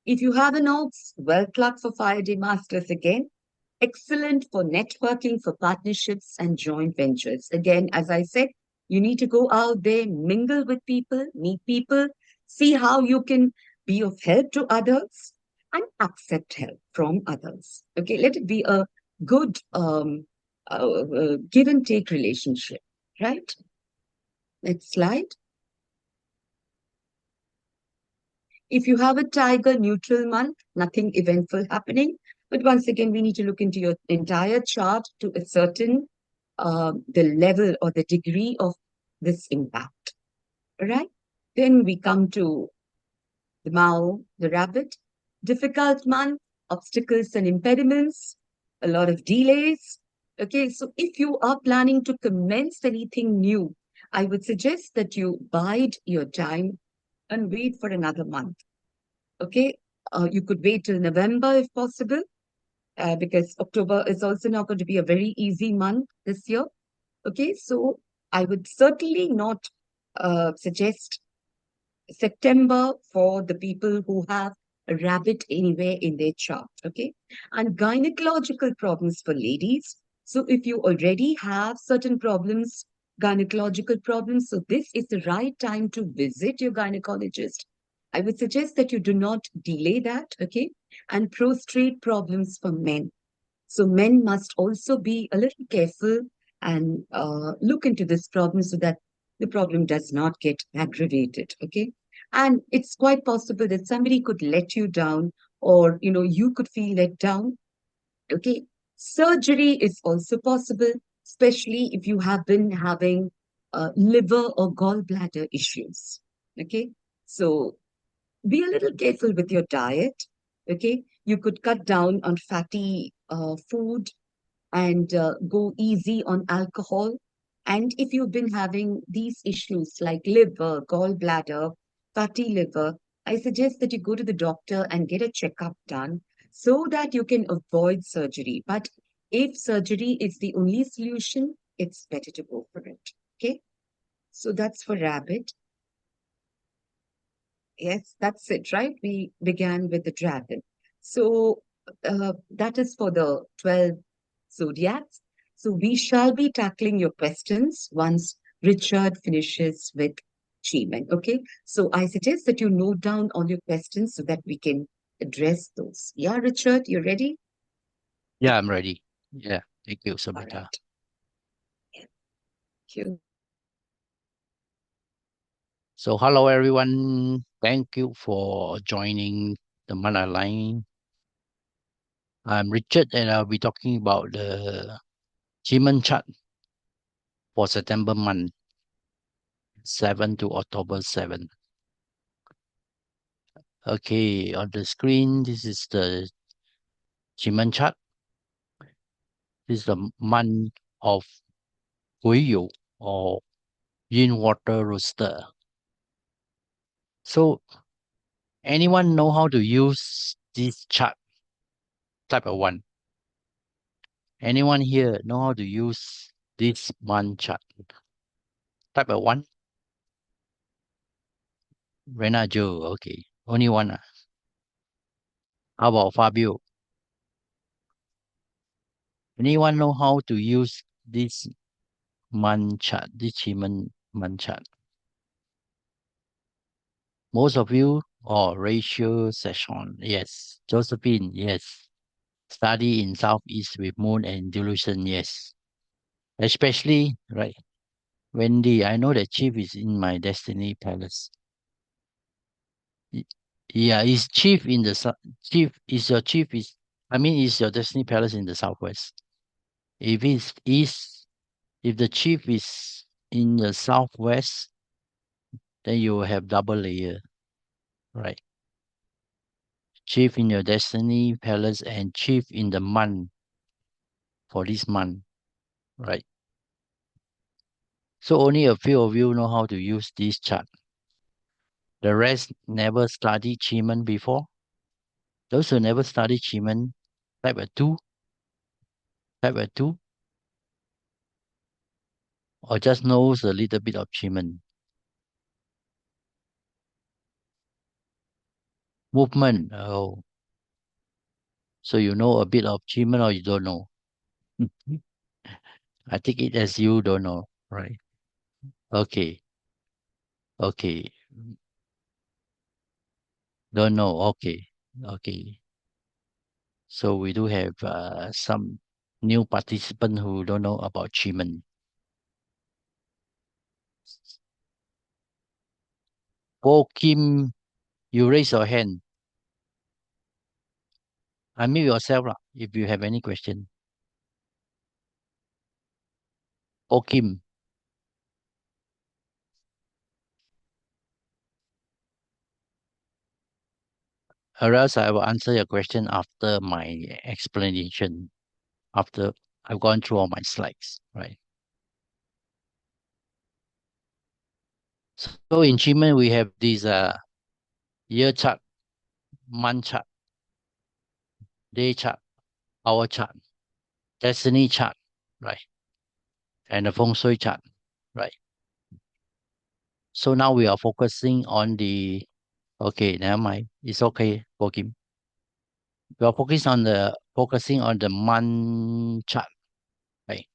If you have an ox, wealth luck for Fire Day Masters again. Excellent for networking, for partnerships and joint ventures. Again, as I said, you need to go out there, mingle with people, meet people, see how you can be of help to others and accept help from others. Okay, let it be a good give and take relationship, right? Next slide. If you have a tiger neutral month, nothing eventful happening. But once again, we need to look into your entire chart to ascertain the level or the degree of this impact. All right. Then we come to the Mao, the rabbit. Difficult month, obstacles and impediments, a lot of delays. Okay, so if you are planning to commence anything new, I would suggest that you bide your time and wait for another month. Okay, you could wait till November if possible, because October is also not going to be a very easy month this year. Okay, so I would certainly not suggest September for the people who have a rabbit anywhere in their chart. Okay, and gynecological problems for ladies. So if you already have certain problems, gynecological problems, so this is the right time to visit your gynecologist. I would suggest that you do not delay that. Okay, and prostrate problems for men. So men must also be a little careful and look into this problem so that the problem does not get aggravated. Okay. And it's quite possible that somebody could let you down, or you could feel let down. Okay. Surgery is also possible, especially if you have been having liver or gallbladder issues. Okay. So be a little careful with your diet. Okay. You could cut down on fatty food and go easy on alcohol. And if you've been having these issues like liver, gallbladder, fatty liver, I suggest that you go to the doctor and get a checkup done so that you can avoid surgery. But if surgery is the only solution, it's better to go for it. Okay. So that's for rabbit. Yes, that's it, right? We began with the dragon. So that is for the 12 zodiacs. So we shall be tackling your questions once Richard finishes with qimen. Okay. So I suggest that you note down all your questions so that we can address those. Yeah, Richard, you ready? Yeah, I'm ready. Yeah, thank you, All Samita. right. Yeah. Thank you. So, hello everyone. Thank you for joining the Mana Line. I'm Richard, and I'll be talking about the qimen chart for September month, 7 to October 7. Okay, on the screen, this is the qimen chart. This is the month of Guiyu or Yin Water Rooster. So, anyone know how to use this chart? Type of one. Anyone here know how to use this month chart? Type of one. Rena Joe, okay. Only one. How about Fabio? Anyone know how to use this month chart, this human month chart? Most of you, Rachel Session, yes. Josephine, yes. Study in Southeast with Moon and Delusion, yes. Especially, right, Wendy, I know that Chief is in my Destiny Palace. Yeah, is Chief in the Chief is, I mean, is your Destiny Palace in the Southwest? If if the Chief is in the Southwest, then you will have double layer, right? Chief in your Destiny Palace and Chief in the month for this month, right? So only a few of you know how to use this chart. The rest never studied qimen before. Those who never studied qimen, type a 2, type a 2, or just knows a little bit of qimen. Movement, oh, so you know a bit of qimen or you don't know? I take it as you don't know, right? Okay, okay, don't know, okay, okay. So we do have some new participant who don't know about qimen. Go Kim, you raise your hand. Unmute yourself lah, if you have any question. Go Kim. Or else I will answer your question after my explanation, after I've gone through all my slides, right? So in qimen, we have this year chart, month chart, day chart, hour chart, destiny chart, right? And the feng shui chart, right? So now we are focusing on the, okay, never mind. It's okay, Go Kim. We are focusing on the month chart, right?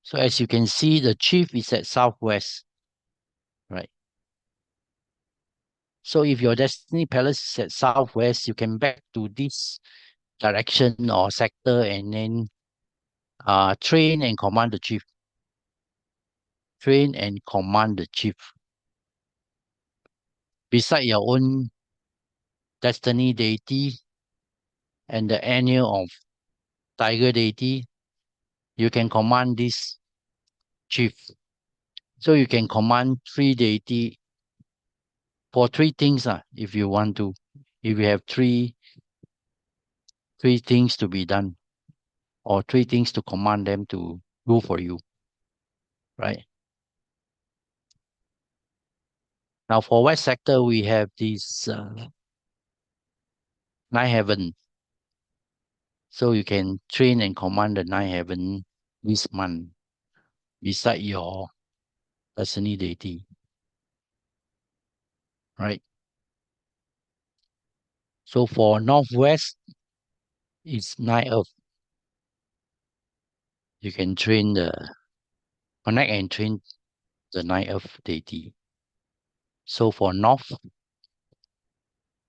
So as you can see, the chief is at southwest, right? So if your destiny palace is at southwest, you can back to this direction or sector and then train and command the chief. Train and command the chief. beside your own destiny deity and the annual of tiger deity, you can command this chief. So you can command 3 deity for 3 things if you want to. If you have three things to be done, or 3 things to command them to do for you, right? Now for West sector, we have this 9 heaven. So you can train and command the 9 heaven this month beside your destiny deity, right? So for Northwest, it's 9 earth. You can connect and train the 9 earth deity. So for North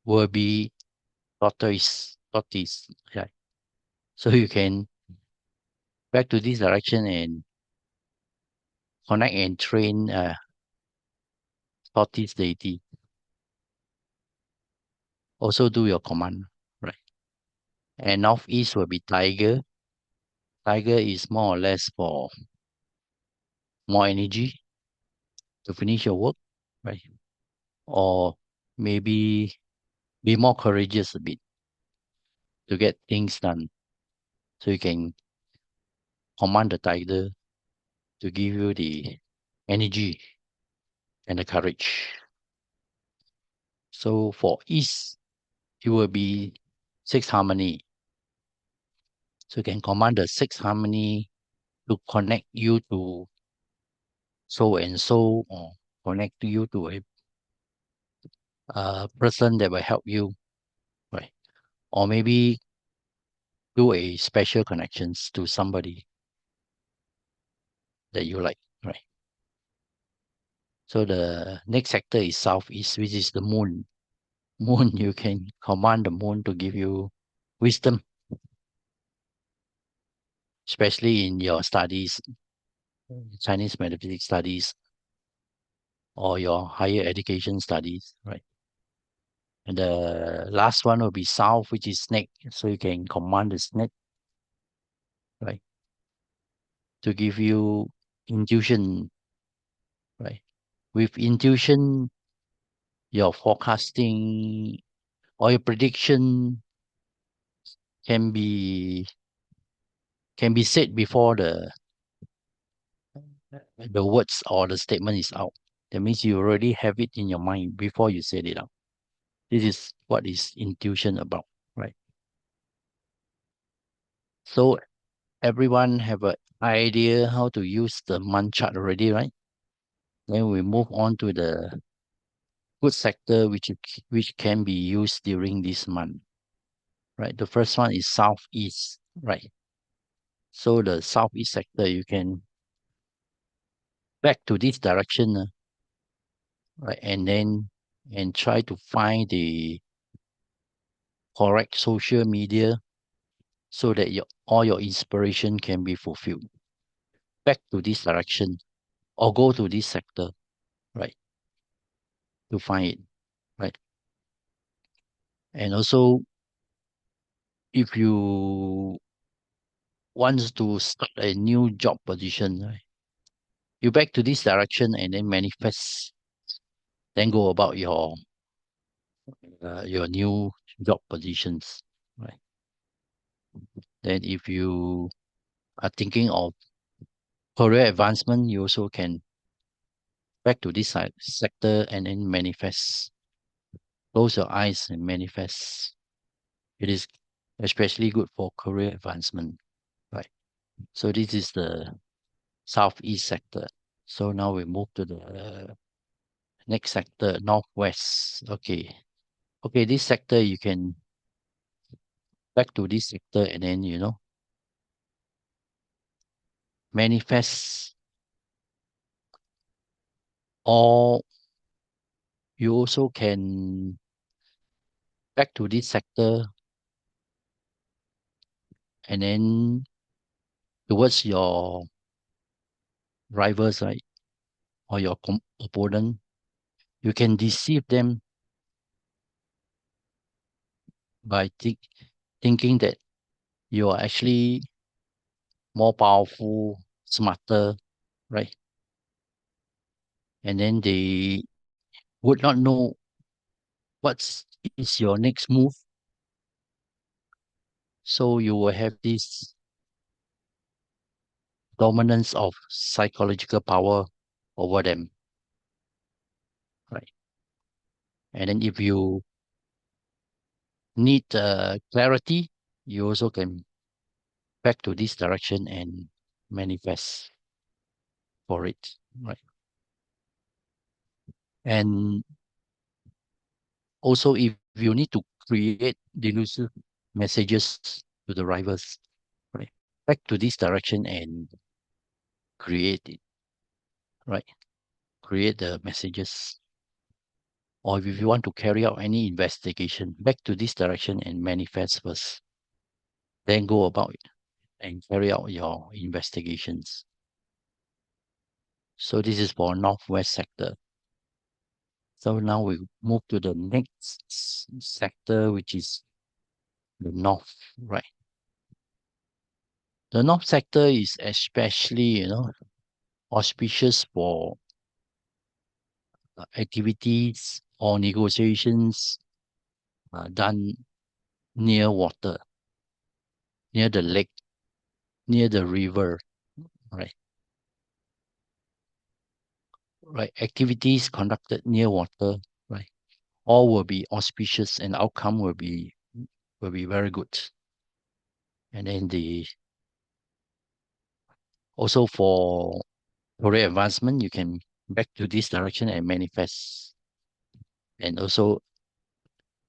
will be tortoise, yeah. So you can back to this direction and connect and train tortoise deity. Also do your command, right? And Northeast will be tiger. Tiger is more or less for more energy to finish your work, right? Or maybe be more courageous a bit to get things done. So you can command the tiger to give you the energy and the courage. So for East, it will be 6 harmony. So you can command the 6 harmony to connect you to so and so, or connect you to a person that will help you, right? Or maybe do a special connections to somebody that you like, right? So the next sector is Southeast, which is the moon. Moon, you can command the moon to give you wisdom, especially in your studies, Chinese metaphysics studies, or your higher education studies, right? And the last one will be South, which is snake. So you can command the snake, right, to give you intuition, right? With intuition, your forecasting or your prediction can be said before the words or the statement is out. That means you already have it in your mind before you said it out. This is what is intuition about, right? So everyone have an idea how to use the month chart already, right? Then we move on to the good sector which can be used during this month, right? The first one is Southeast, right? So the Southeast sector, you can back to this direction, right? And try to find the correct social media so that all your inspiration can be fulfilled. Back to this direction or go to this sector, right? To find it, right? And also, if you want to start a new job position, right? You back to this direction and then manifest, then go about your new job positions, right? Then if you are thinking of career advancement, you also can back to this sector and then manifest. Close your eyes and manifest. It is especially good for career advancement, right? So this is the Southeast sector. So now we move to the next sector, Northwest. Okay. Okay, this sector you can back to this sector and then, manifest, or you also can back to this sector and then towards your rivals, right? Or your opponent, you can deceive them by thinking that you are actually more powerful, smarter, right? And then they would not know what is your next move. So you will have this dominance of psychological power over them, right? And then if you need clarity, you also can back to this direction and manifest for it, right? And also, if you need to create delusive messages to the rivals, right? Back to this direction and create it, right? Create the messages. Or if you want to carry out any investigation, back to this direction and manifest first. Then go about it and carry out your investigations. So this is for Northwest sector. So now we move to the next sector, which is the North, right? The North sector is especially, auspicious for activities or negotiations done near water, near the lake, near the river, right? Right. Activities conducted near water, right? All will be auspicious and outcome will be very good. And then also for career advancement, you can back to this direction and manifest. And also,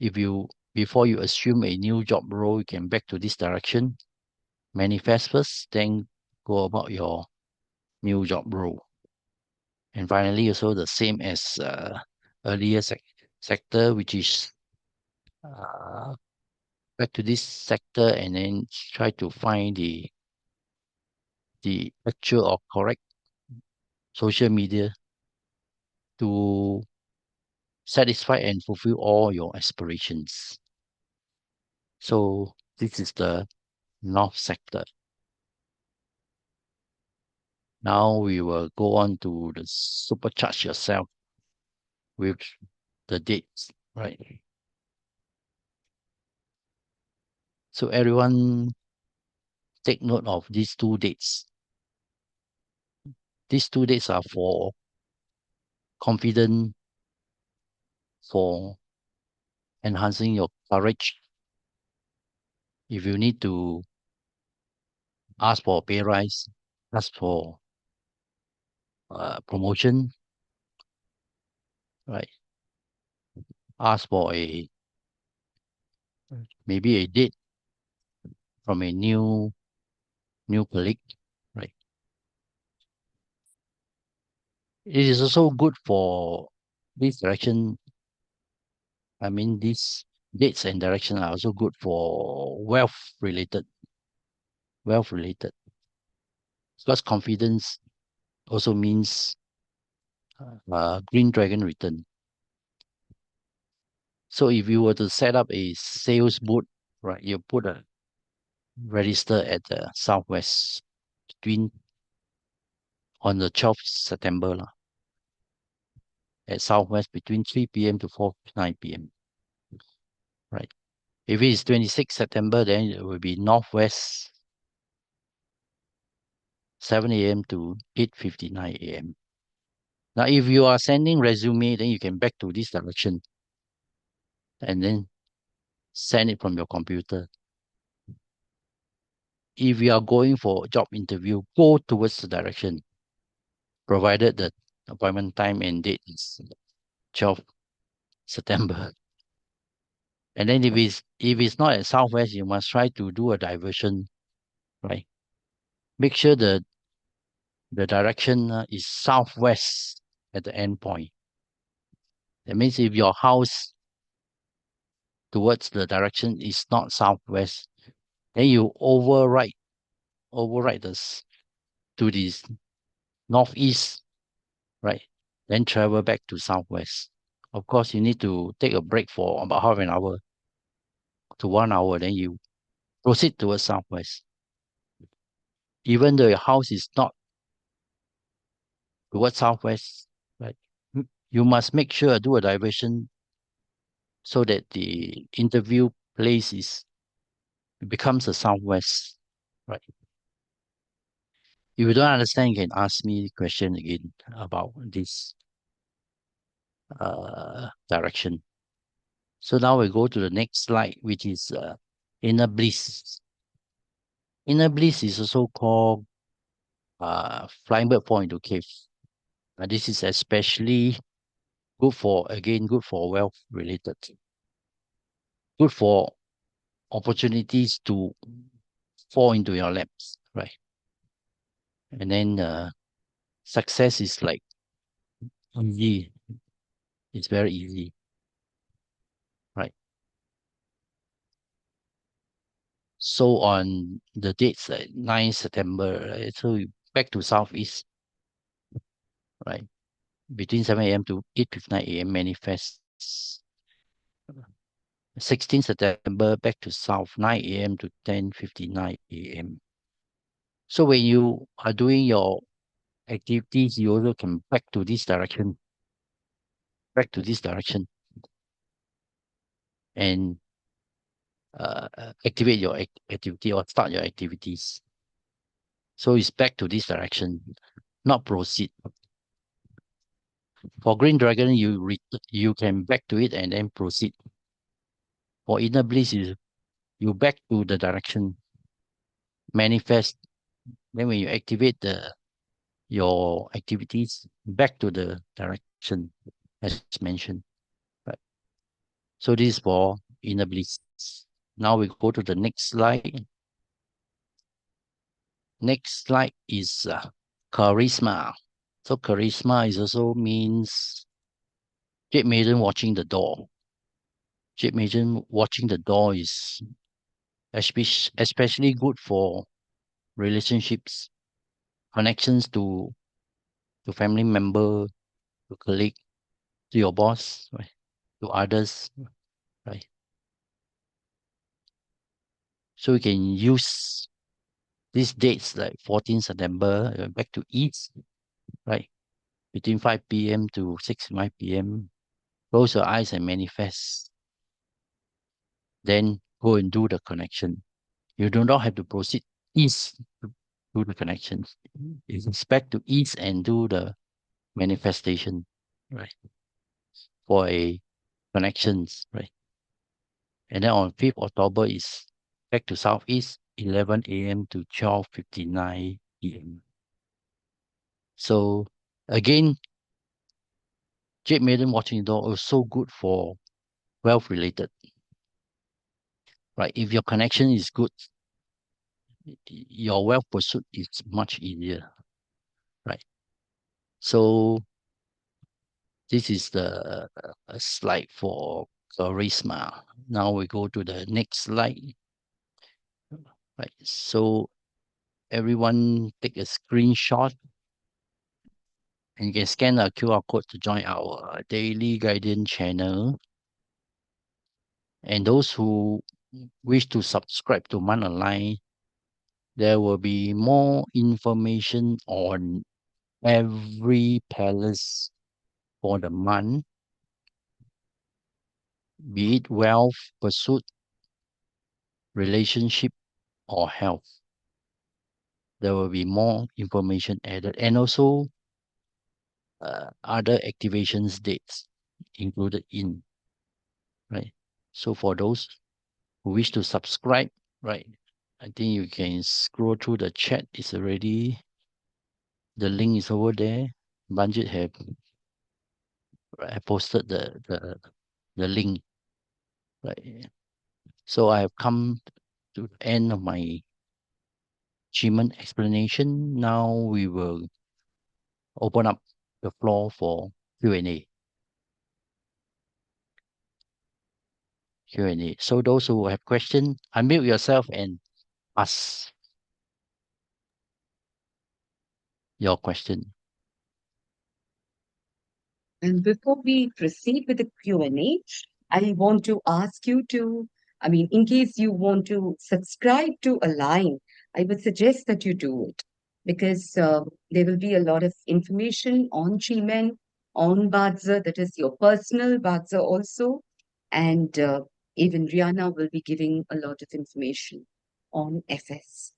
if you before you assume a new job role, you can back to this direction, manifest first, then go about your new job role. And finally, also the same as earlier sector, which is uh, back to this sector and then try to find the actual or correct social media to satisfy and fulfill all your aspirations. So this is the North sector. Now we will go on to the supercharge yourself with the dates, right? So everyone take note of these two dates. These two dates are for confidence, for enhancing your courage. If you need to ask for a pay rise, ask for promotion, right? Ask for maybe a date from a new colleague, right? It is also good for this direction. I mean, these dates and direction are also good for wealth related, because confidence also means green dragon return. So if you were to set up a sales booth, right, you put a register at the southwest between on the 12th September lah, at southwest between 3 p.m. to 9 p.m. Right. If it is 26 September, then it will be northwest 7 a.m. to 8:59 a.m. Now, if you are sending resume, then you can back to this direction and then send it from your computer. If you are going for a job interview, go towards the direction, provided the appointment time and date is 12 September. And then if it's not at southwest, you must try to do a diversion, right? Make sure the direction is southwest at the end point. That means if your house towards the direction is not southwest, then you override this to this northeast, right? Then travel back to southwest. Of course, you need to take a break for about half an hour, to 1 hour, then you proceed towards southwest. Even though your house is not towards southwest, right? You must make sure do a diversion so that the interview place becomes a southwest, right? If you don't understand, you can ask me question again about this direction. So now we go to the next slide, which is inner bliss. Inner bliss is also called flying bird fall into cave. This is especially good for wealth related, good for opportunities to fall into your laps, right? And then success is like easy. It's very easy, right? So on the dates like 9 September, right? So back to southeast, right? Between 7 a.m. to 8:59 a.m. manifests. 16 September back to south, 9 a.m. to 10:59 a.m. So when you are doing your activities, you also can back to this direction, and activate your activity or start your activities. So it's back to this direction, not proceed. For green dragon, you can back to it and then proceed. For inner bliss, you back to the direction, manifest. Then when you activate your activities, back to the direction as mentioned. Right. So this is for inner bliss. Now we go to the next slide. Next slide is charisma. So charisma is also means Jade Maiden watching the door. Jade Maiden watching the door is especially good for relationships, connections to family member, to colleague, to your boss, right? To others, right? So you can use these dates like 14 September back to east, right? Between 5 p.m. to 6 p.m. Close your eyes and manifest. Then go and do the connection. You do not have to proceed east to do the connections. It's back to east and do the manifestation, right? For a connections, right? And then on 5th October is back to southeast, 11 a.m. to 12:59 p.m. So again, Jade Maiden watching the door is so good for wealth related, right? If your connection is good, your wealth pursuit is much easier, right? So this is the slide for charisma. Now we go to the next slide, right? So everyone take a screenshot and you can scan the QR code to join our daily guidance channel. And those who wish to subscribe to Man Online, there will be more information on every palace for the month, be it wealth, pursuit, relationship, or health. There will be more information added, and also other activations dates included in, right? So for those who wish to subscribe, right, I think you can scroll through the chat. It's already, the link is over there. Banjit have posted the link, right? So I have come to the end of my qimen explanation. Now we will open up the floor for Q&A. Q&A. So those who have questions, unmute yourself and ask your question. And before we proceed with the Q&A, I want to ask you to I mean, in case you want to subscribe to a line, I would suggest that you do it because there will be a lot of information on qimen, on Bazi, that is your personal Bazi also. And even Rihanna will be giving a lot of information on FS.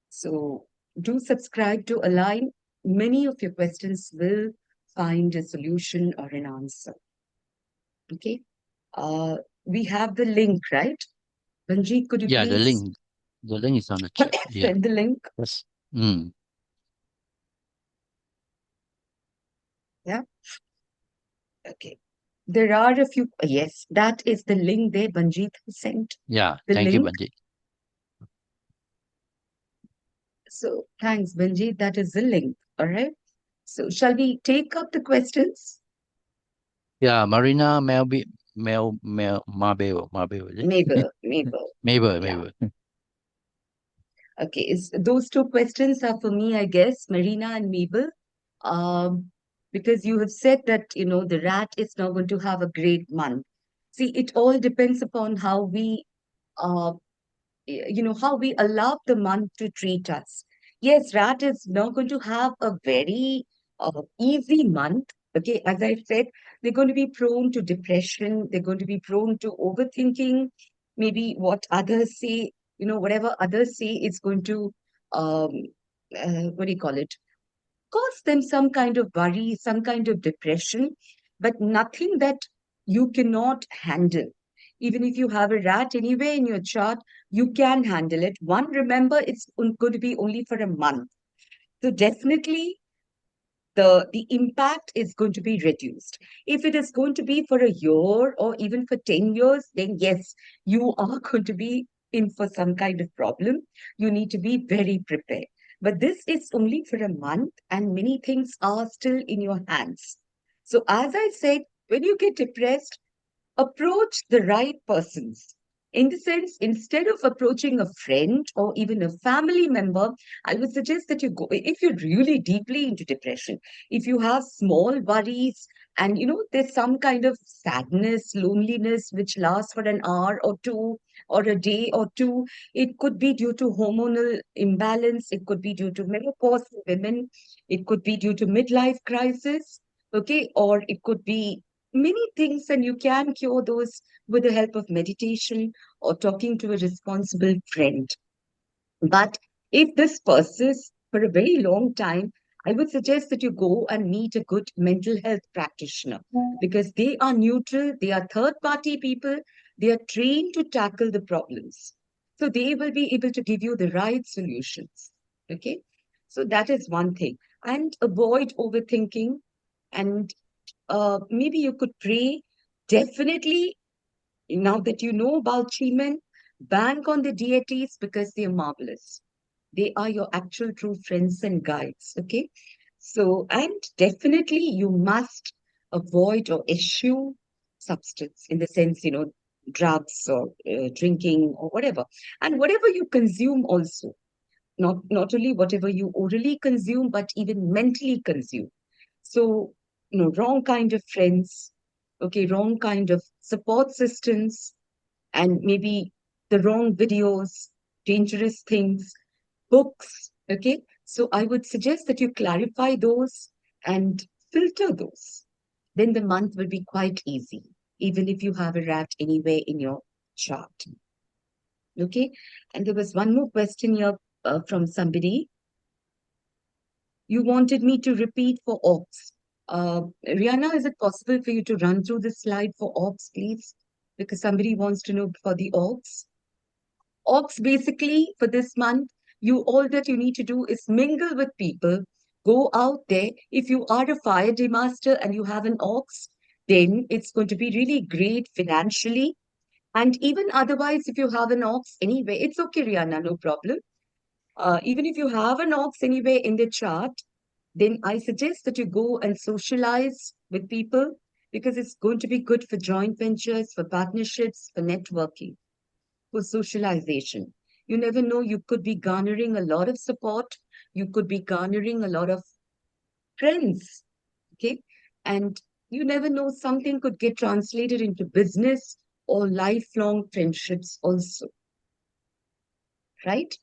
So do subscribe to Align. Many of your questions will find a solution or an answer. Okay. We have the link, right? Ranjit, could you Yeah, please the link is on the chat. Yeah. send the link? Yes. Mm. Yeah. Okay. There are a few. Yes, that is the link there. Banjit has sent Yeah. the Thank you, link. Banji. So thanks, Banjit. That is the link. All right. So shall we take up the questions? Yeah, Marina Mabel, is it? Mabel. Mabel, Yeah. Mabel. Okay. Those two questions are for me, I guess, Marina and Mabel. Because you have said that, the rat is now going to have a great month. See, it all depends upon how we uh, how we allow the month to treat us. Yes, rat is not going to have a very easy month. Okay, as I said, they're going to be prone to depression. They're going to be prone to overthinking. Maybe what others say, whatever others say, it's going to, um, what do you call it? Cause them some kind of worry, some kind of depression, but nothing that you cannot handle. Even if you have a rat anywhere in your chart, you can handle it. One, remember, it's going to be only for a month. So definitely the impact is going to be reduced. If it is going to be for a year or even for 10 years, then yes, you are going to be in for some kind of problem. You need to be very prepared. But this is only for a month and many things are still in your hands. So as I said, when you get depressed, approach the right persons. In the sense, instead of approaching a friend or even a family member, I would suggest that you go, if you're really deeply into depression, if you have small worries and there's some kind of sadness, loneliness which lasts for an hour or two or a day or two, it could be due to hormonal imbalance, it could be due to menopause in women, it could be due to midlife crisis, okay, or it could be many things, and you can cure those with the help of meditation or talking to a responsible friend. But if this persists for a very long time, I would suggest that you go and meet a good mental health practitioner because they are neutral, they are third party people, they are trained to tackle the problems. So they will be able to give you the right solutions. Okay. So that is one thing. And avoid overthinking, and maybe you could pray. Definitely, now that you know about qimen, bank on the deities because they are marvelous. They are your actual true friends and guides. Okay. So, and definitely you must avoid or eschew substance in the sense, drugs or drinking or whatever. And whatever you consume also, not only whatever you orally consume, but even mentally consume. So, wrong kind of friends, okay, wrong kind of support systems, and maybe the wrong videos, dangerous things, books, okay. So I would suggest that you clarify those and filter those. Then the month will be quite easy, even if you have a rat anywhere in your chart. Okay. And there was one more question here from somebody. You wanted me to repeat for ox. Rihanna, is it possible for you to run through the slide for ox, please? Because somebody wants to know for the ox. Ox, basically, for this month, all that you need to do is mingle with people. Go out there. If you are a fire day master and you have an ox, then it's going to be really great financially. And even otherwise, if you have an ox anyway, it's okay, Rihanna, no problem. Even if you have an ox anywhere in the chart, then I suggest that you go and socialize with people because it's going to be good for joint ventures, for partnerships, for networking, for socialization. You never know, you could be garnering a lot of support, you could be garnering a lot of friends, okay? And you never know, something could get translated into business or lifelong friendships also, right?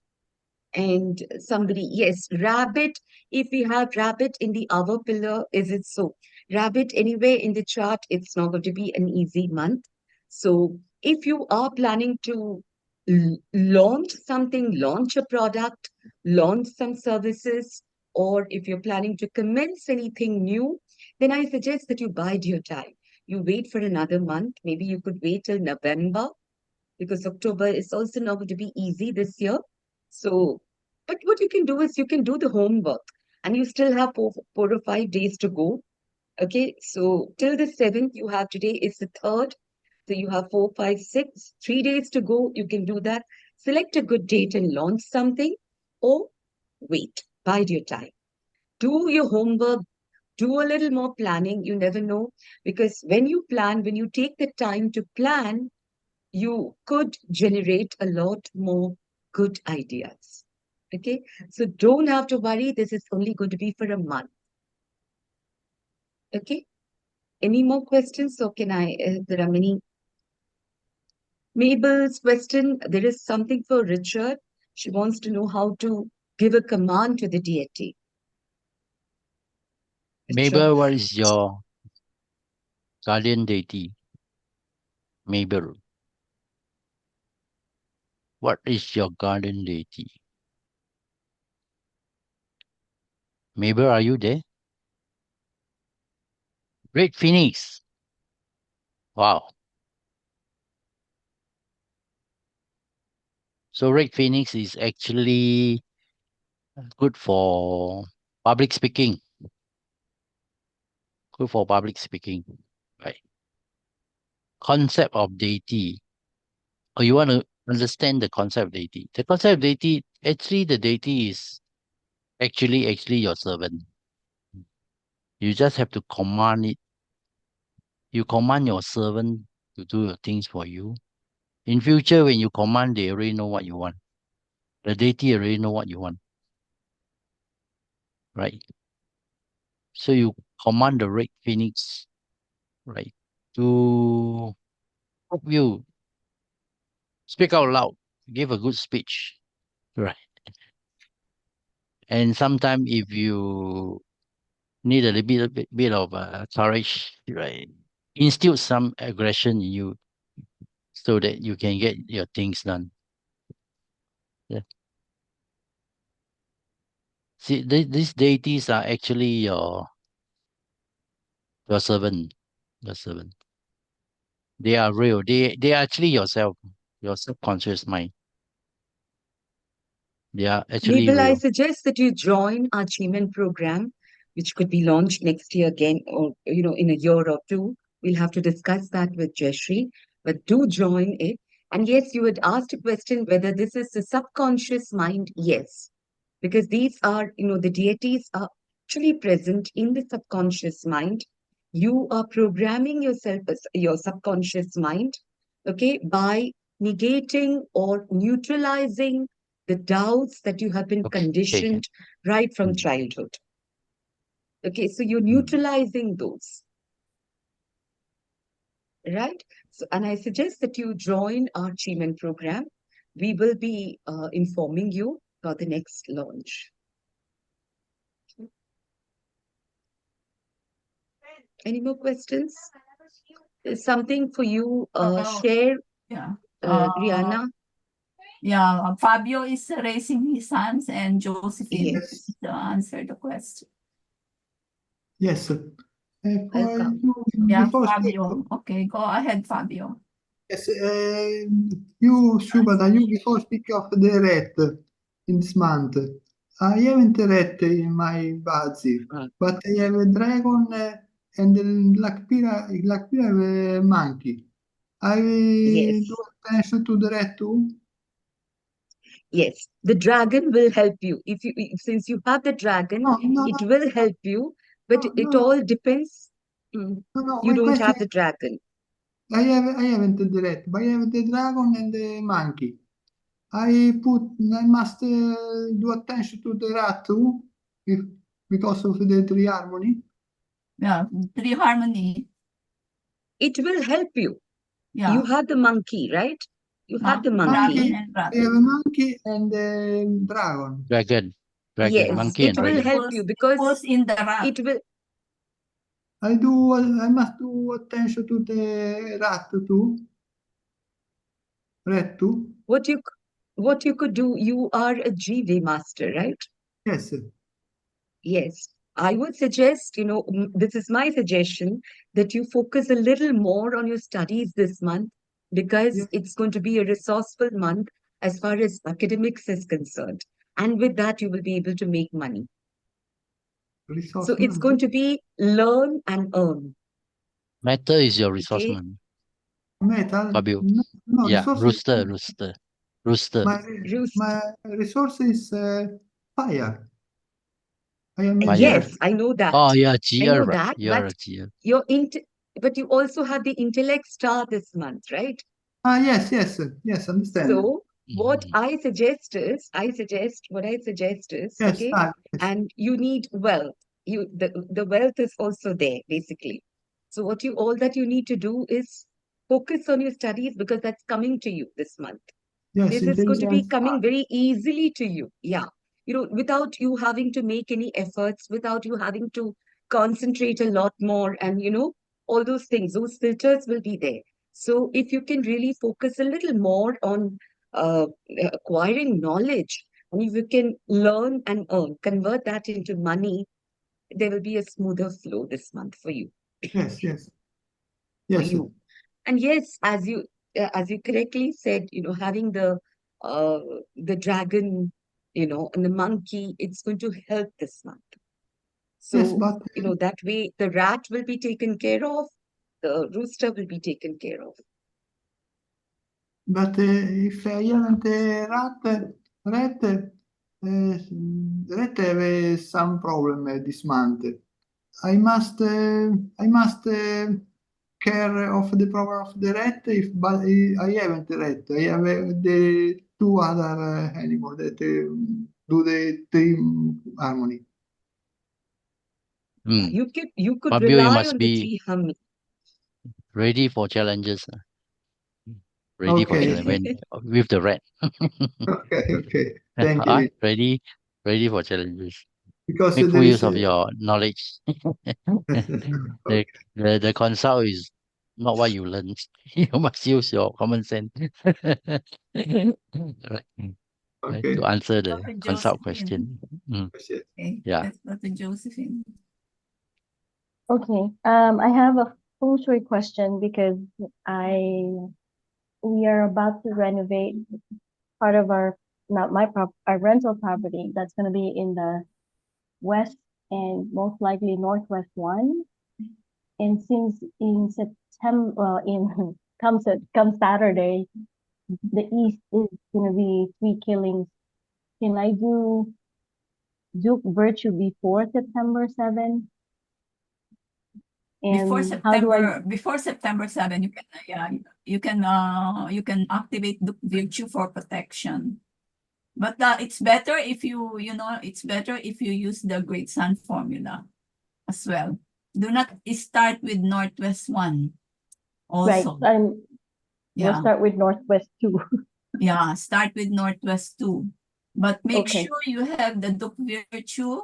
And somebody, yes, rabbit. If we have rabbit in the hour pillar, is it so? Rabbit, anyway, in the chart, it's not going to be an easy month. So if you are planning to launch something, launch a product, launch some services, or if you're planning to commence anything new, then I suggest that you bide your time. You wait for another month. Maybe you could wait till November, because October is also not going to be easy this year. So, but what you can do is you can do the homework, and you still have 4 or 5 days to go. Okay, so till the 7th, you have today is the 3rd. So you have 4, 5, 6, 3 days to go. You can do that. Select a good date and launch something, or wait, bide your time. Do your homework, do a little more planning. You never know, because when you plan, when you take the time to plan, you could generate a lot more good ideas. Okay, so don't have to worry. This is only going to be for a month. Okay, any more questions? So can I? There are many. Mabel's question. There is something for Richard. She wants to know how to give a command to the deity. Richard. Mabel, what is your guardian deity? Mabel, what is your guardian deity? Mabel, are you there? Red Phoenix. Wow. So Red Phoenix is actually good for public speaking. Good for public speaking, right? Concept of deity. Or you want to understand the concept of deity. The concept of deity, actually the deity is actually your servant. You just have to command it. You command your servant to do your things for you. In future, when you command, they already know what you want. The deity already know what you want. Right? So you command the red phoenix, right, to help you speak out loud, give a good speech, right? And sometimes if you need a little bit of courage, right, instill some aggression in you so that you can get your things done. Yeah. See, these deities are actually your servant, your servant. They are real. They are actually yourself, your subconscious mind. They are actually Mabel, I real. suggest that you join our qimen program, which could be launched next year again, or in a year or two. We'll have to discuss that with Jeshri, but do join it. And yes, you had asked a question whether this is the subconscious mind. Yes, because these are, the deities are actually present in the subconscious mind. You are programming yourself, your subconscious mind, okay, by negating or neutralizing the doubts that you have been Okay. conditioned right from Mm. childhood. Okay, so you're Mm. neutralizing those, right? So, and I suggest that you join our qimen program. We will be informing you about the next launch. Any more questions? There's something for you, share, Yeah. Rihanna. Yeah, Fabio is raising his hands, and Josephine Yes. to answer the question. Yes. For Welcome. you, Yeah, before Fabio. Okay, go ahead, Fabio. yes, you, Shubhata, you before speak of the red in this month. I haven't red in my Bazi, but I have a dragon and a Black Pira monkey. I Yes. do attention to the red too. Yes, the dragon will help you. Since you have the dragon, No, no, it no, will help you, but no, it no, all depends. no. You My don't question have is, the dragon. I haven't the red, but I have the dragon and the monkey. I must do attention to the rat too, if, because of the three harmony. Yeah, three harmony. It will help you. Yeah. You have the monkey, right? You have the Monkey, monkey. dragon, and rat. I have a monkey and a dragon. Dragon, Yes, monkey and it will dragon. help you because pulls in the rat. it will. I must do attention to the rat too. Rat too. What you could do, you are a GV master, right? Yes. Yes. I would suggest, this is my suggestion, that you focus a little more on your studies this month because Yes. it's going to be a resourceful month as far as academics is concerned. And with that, you will be able to make money. Resource So it's month. going to be learn and earn. Matter is your resource Okay. man. Metal. Fabio. No, Yeah, resource. rooster. My resource is fire. I am a Fire. Yes, I know that. Oh, yeah, I know GL, right? that, You're but a GL. but you also have the intellect star this month, right? Yes, understand. So what Mhm. I suggest is, Yes, okay, yes. and you need wealth. The wealth is also there, basically. So all that you need to do is focus on your studies because that's coming to you this month. Yes, This is going to be intelligence. coming very easily to you. Yeah. Without you having to make any efforts, without you having to concentrate a lot more, and all those things, those filters will be there. So if you can really focus a little more on uh, acquiring knowledge, and if you can learn and earn, convert that into money, there will be a smoother flow this month for you. Yes. For Yes. you. And yes, as you correctly said, having the dragon, and the monkey, it's going to help this month. Yes, So, but that way the rat will be taken care of, the rooster will be taken care of. if I haven't rat have some problem this month. I must care of the problem of the rat but I haven't rat. I have the two other animals that do the team harmony. Mm. You could Fabio, you rely must on the be tree humming. ready for challenges. Ready for Okay. challenge with the rat. Okay. Thank you. Ready for challenges. Because Make there full is use of your knowledge. okay. The consult is not what you learn. You must use your common sense. Right. Okay. To answer the Dr. consult Josephine. question. Mm. Okay, Yeah. that's Dr. Josephine. Okay. I have a feng shui question because we are about to renovate part of our our rental property that's going to be in the west and most likely northwest one. And since in September, come Saturday, the east is going to be 3 killings. Can I do Duke Virtue before September 7? And how do I? Before September 7, you can activate the virtue for protection. But it's better if it's better if you use the Great Sun formula as well. Do not start with Northwest 1 also. Right. Yeah. We'll start with Northwest 2. Yeah, start with Northwest 2. But make Okay. sure you have the Duke Virtue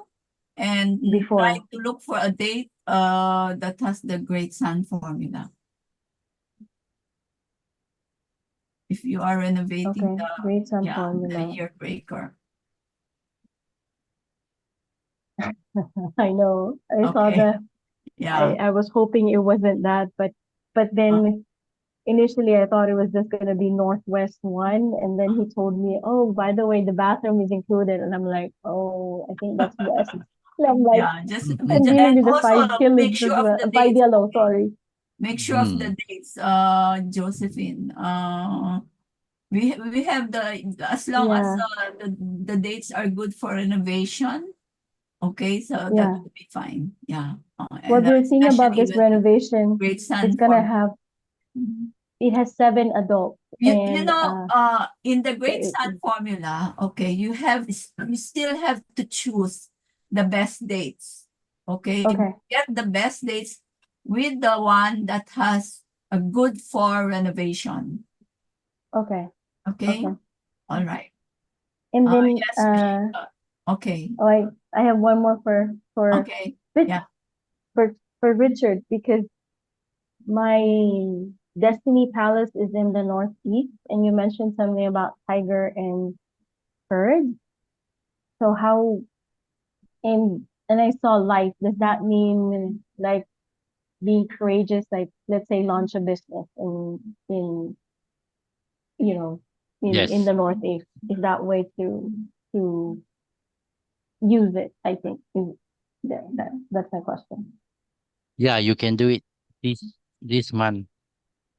and Before. try to look for a date that has the Great Sun formula. If you are renovating Okay. Great Sun the formula. year breaker. I know. I saw Okay. Yeah. I was hoping it wasn't that, but then initially I thought it was just gonna be Northwest 1, and then he told me, oh, by the way, the bathroom is included, and I'm like, oh, I think that's West. And I'm like, Yeah, just I'm giving me the also 5 make killings sure as of well. the 5 dates. yellow, sorry. Make sure of the dates, Josephine. We have as long as the dates are good for renovation. Okay, so that will be fine. Yeah. Well, the thing about especially this with renovation, Great Sun it's gonna formula. have, it has 7 adults. In the Great Sun formula, okay, you still have to choose the best dates. Okay. Okay. Get the best dates with the one that has good for renovation. Okay. Okay? Okay. All right. And then Yes, okay. oh, I have one more for Okay. Rich- Yeah. for Richard, because my Destiny Palace is in the northeast, and you mentioned something about tiger and bird. So how and I saw life. Does that mean like being courageous, like let's say launch a business in you know in Yes. the northeast? Is that way to use it? I think that's my question. Yeah, you can do it this month.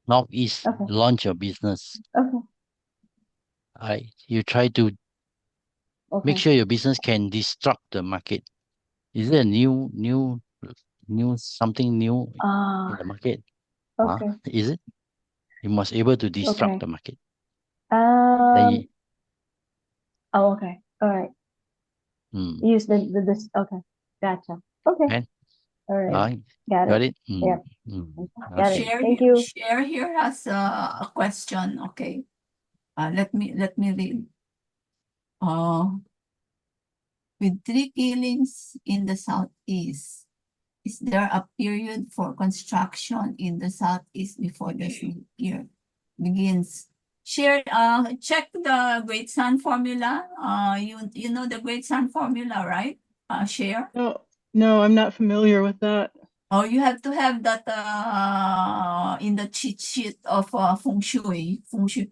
Northeast, Okay. launch your business. Okay. You try to make Okay. sure your business can disrupt the market. Is there a new something new in the market? Okay. Is it? You must able to disrupt Okay. the market. Um. Oh, okay. All right. Mm. Use this. Okay. Gotcha. Okay. And All right. got Got it. it. Yeah. Got it. Okay. Thank you. Share here has a question. Okay. Let me read. With 3 killings in the southeast, is there a period for construction in the southeast before the snake year begins? Share, check the Great Sun formula. You know the Great Sun formula, right? Share. No, I'm not familiar with that. Oh, you have to have that in the cheat sheet of Feng Shui. Feng Shui.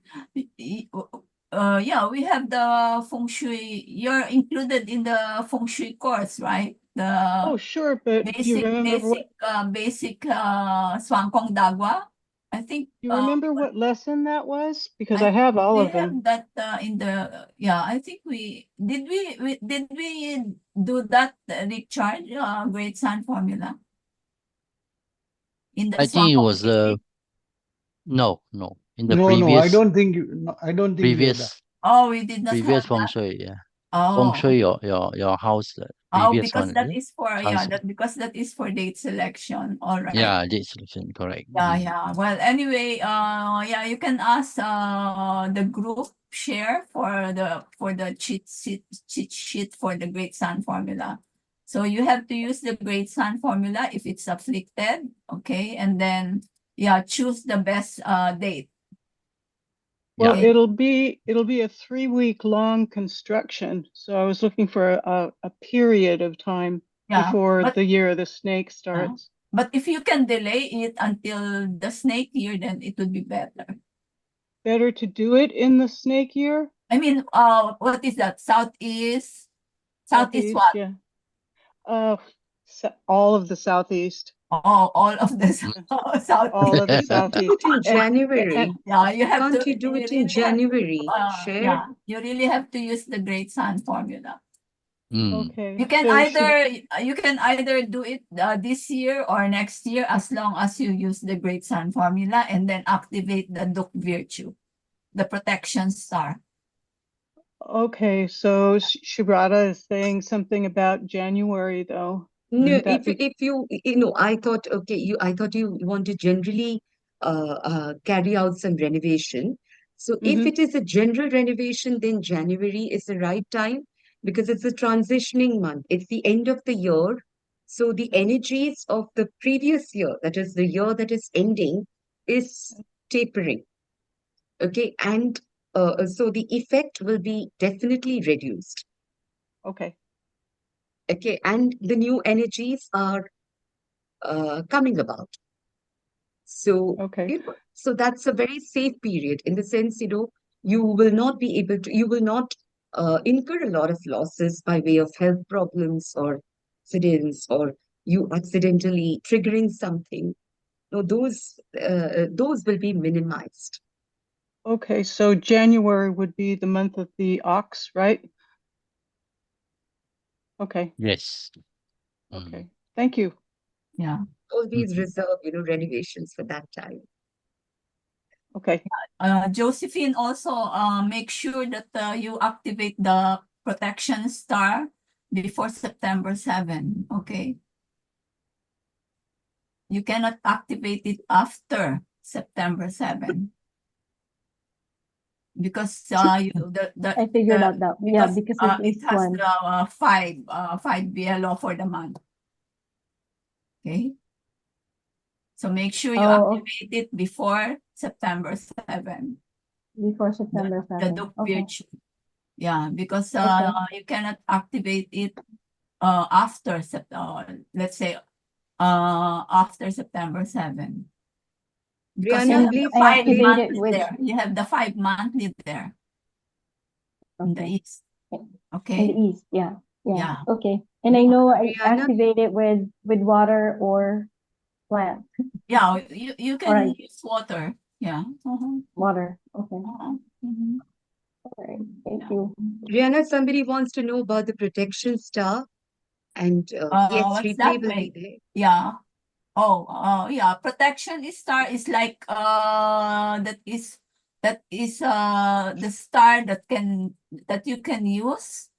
Yeah, we have the Feng Shui. You're included in the Feng Shui course, right? Oh, sure, but do you remember Basic Swangkong Dagwa. I think you remember what lesson that was? Because I I have all we of them. have that in the I think we did do that, Richard, Great Sun formula in the I think it Swangkong was basic. no. In the No, I previous don't think you. I don't think you have that. Oh, we did not previous have feng that. shui, yeah. Feng Oh, shui your house, the oh, previous because one, that is it? is for because that is for date selection. All right. Yeah, date selection, correct. Yeah. Well, anyway, yeah, you can ask the group share for the cheat sheet for the Great Sun formula. So you have to use the Great Sun formula if it's afflicted, okay, and then choose the best date. Well, Yeah. it'll be a 3-week long construction. So I was looking for a period of time before the year of the snake starts. But if you can delay it until the snake year, then it would be better. Better to do it in the snake year? I mean, what is that? Southeast what? Yeah. All of the southeast. Oh, all of the southeast. All of the You can do southeast. it in January. Yeah, you have Can't to. you do it in really January? Share. Yeah, you really have to use the Great Sun formula. Okay. You can So either do it this year or next year, as long as you use the Great Sun formula and then activate the Duc Virtue, the protection star. Okay, so Shibrata is saying something about January, though. No, Wouldn't that if you know, I thought I thought you want to generally carry out some renovation. So if it is a general renovation, then January is the right time because it's a transitioning month. It's the end of the year. So the energies of the previous year, that is the year that is ending, is tapering. Okay, and so the effect will be definitely reduced. Okay. Okay, and the new energies are coming about. So, Okay. So that's a very safe period in the sense, you will not be able to, you will not incur a lot of losses by way of health problems or accidents or you accidentally triggering something. No, those will be minimized. Okay, so January would be the month of the ox, right? Okay. Yes. Okay. Thank you. Yeah. Always reserve, renovations for that time. Okay. Josephine, also make sure that you activate the protection star before September 7, okay? You cannot activate it after September 7. Because I figured out that. Yeah, because it it's has one. the five BLO for the month. Okay. So make sure you activate it before September 7. Before September 7. The Duke Virtue. Yeah, because you cannot activate it after let's say after September 7. Because you have the 5 monthly there. You have the 5 monthly there. In the east. Okay. In the east, yeah. Yeah. Okay. And I know I activate it with water or plant. Yeah, you can use water. Yeah. Water. Okay. All right. Thank you. Rihanna, somebody wants to know about the protection star. And yes, what's replay that will way? be there. Yeah. Oh, yeah. Protection star is like that is the star that you can use,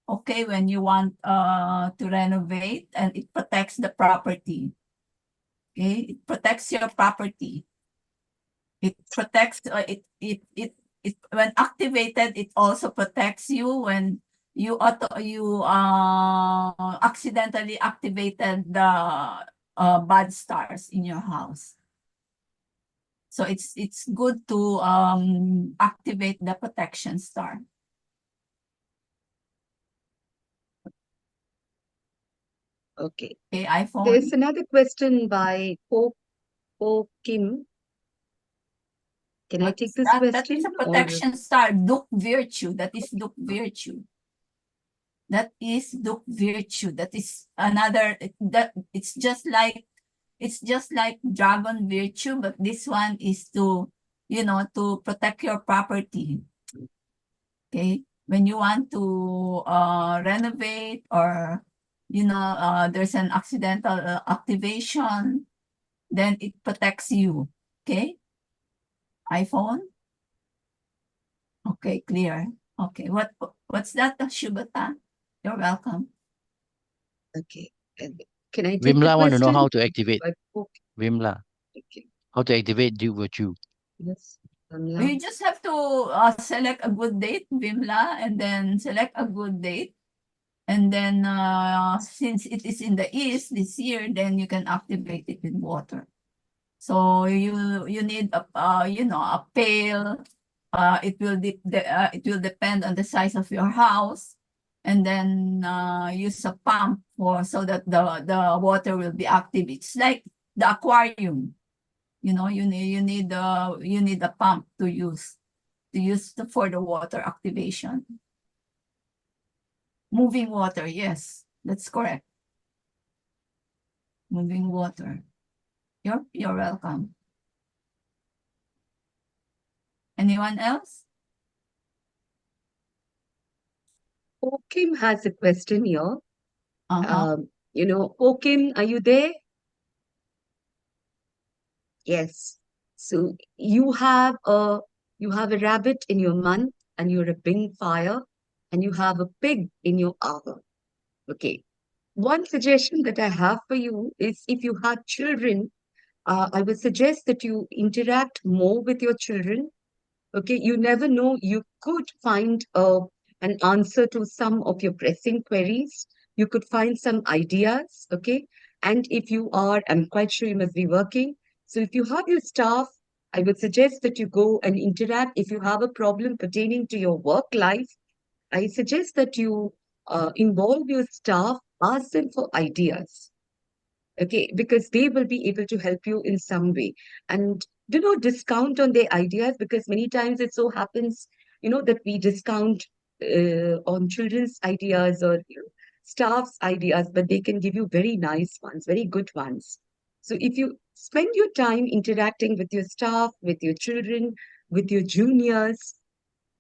okay, when you want to renovate, and it protects the property. Okay, it protects your property. It protects it when activated. It also protects you when you accidentally activated the bad stars in your house. So it's good to activate the protection star. Okay. Okay, iPhone. There's another question by Kim. Can I take this question? That is a protection star, Duke Virtue. That is Duke Virtue. That is Duke Virtue. That is another, it's just like Dragon Virtue, but this one is to protect your property. Okay, when you want to renovate, or there's an accidental activation, then it protects you. Okay, iPhone. Okay, clear. Okay, what's that, Shubhata? You're welcome. Okay. Can I take Vimla want to know how question? to activate. Vimla. Okay. How to activate Duke Virtue. Yes. You just have to select a good date, Vimla, and then select a good date. And then since it is in the east this year, then you can activate it with water. So you need a pail. It will depend on the size of your house, and then use a pump so that the water will be active. It's like the aquarium. You need a pump to use for the water activation. Moving water, yes, that's correct. Moving water. You're welcome. Anyone else? Kim has a question here. Kim, are you there? Yes. So you have a rabbit in your month, and you're a big fire, and you have a pig in your hour. Okay. One suggestion that I have for you is, if you have children, I would suggest that you interact more with your children. Okay, you never know, you could find an answer to some of your pressing queries. You could find some ideas. Okay, and if you are, I'm quite sure you must be working. So if you have your staff, I would suggest that you go and interact. If you have a problem pertaining to your work life, I suggest that you involve your staff, ask them for ideas. Okay, because they will be able to help you in some way. And do not discount on their ideas, because many times it so happens, that we discount on children's ideas, or staff's ideas, but they can give you very nice ones, very good ones. So if you spend your time interacting with your staff, with your children, with your juniors,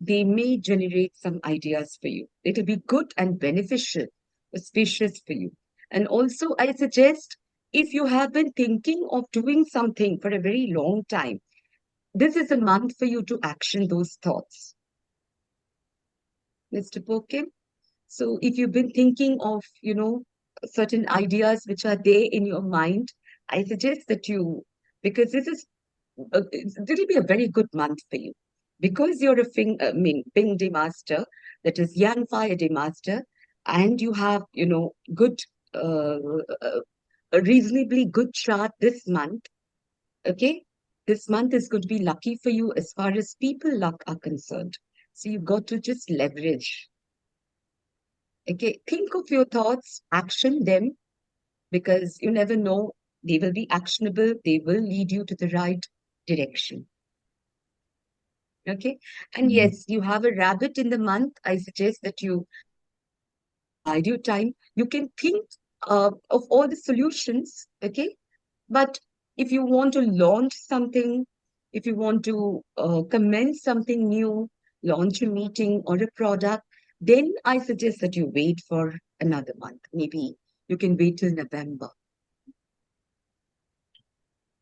they may generate some ideas for you. It'll be good and beneficial, auspicious for you. And also, I suggest, if you have been thinking of doing something for a very long time, this is a month for you to action those thoughts. Mr. Pokim? So if you've been thinking of, certain ideas which are there in your mind, I suggest that because this is it'll be a very good month for you because you're a Ping Day master, that is Yang Fire Day master, and you have, good, uh, uh, a reasonably good chart this month. Okay, this month is going to be lucky for you as far as people luck are concerned. So you've got to just leverage. Okay, think of your thoughts, action them, because you never know, they will be actionable, they will lead you to the right direction. Okay, and yes, you have a rabbit in the month. I suggest that you bide your time. You can think of all the solutions. Okay, but if you want to launch something, if you want to commence something new, launch a meeting or a product, then I suggest that you wait for another month. Maybe you can wait till November.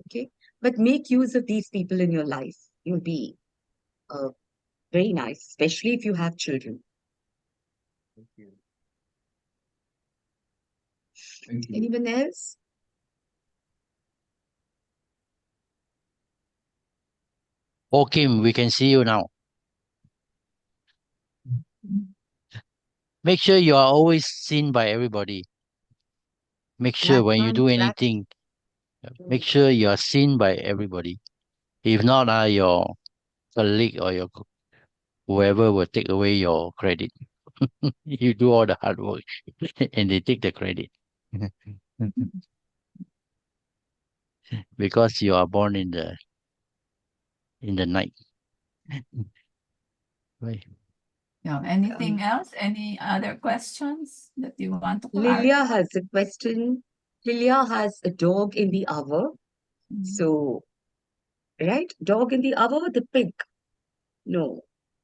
Okay, but make use of these people in your life. You'll be very nice, especially if you have children. Thank you. Anyone else? Oh, Kim, we can see you now. Make sure you are always seen by everybody. Make sure when you do anything, make sure you are seen by everybody. If not, your colleague or your whoever will take away your credit. You do all the hard work and they take the credit. Because you are born in the night. Right. Anything else? Any other questions that you want to clarify? Lilia has a question. Lilia has a dog in the hour. So, right? Dog in the hour, the pig. No.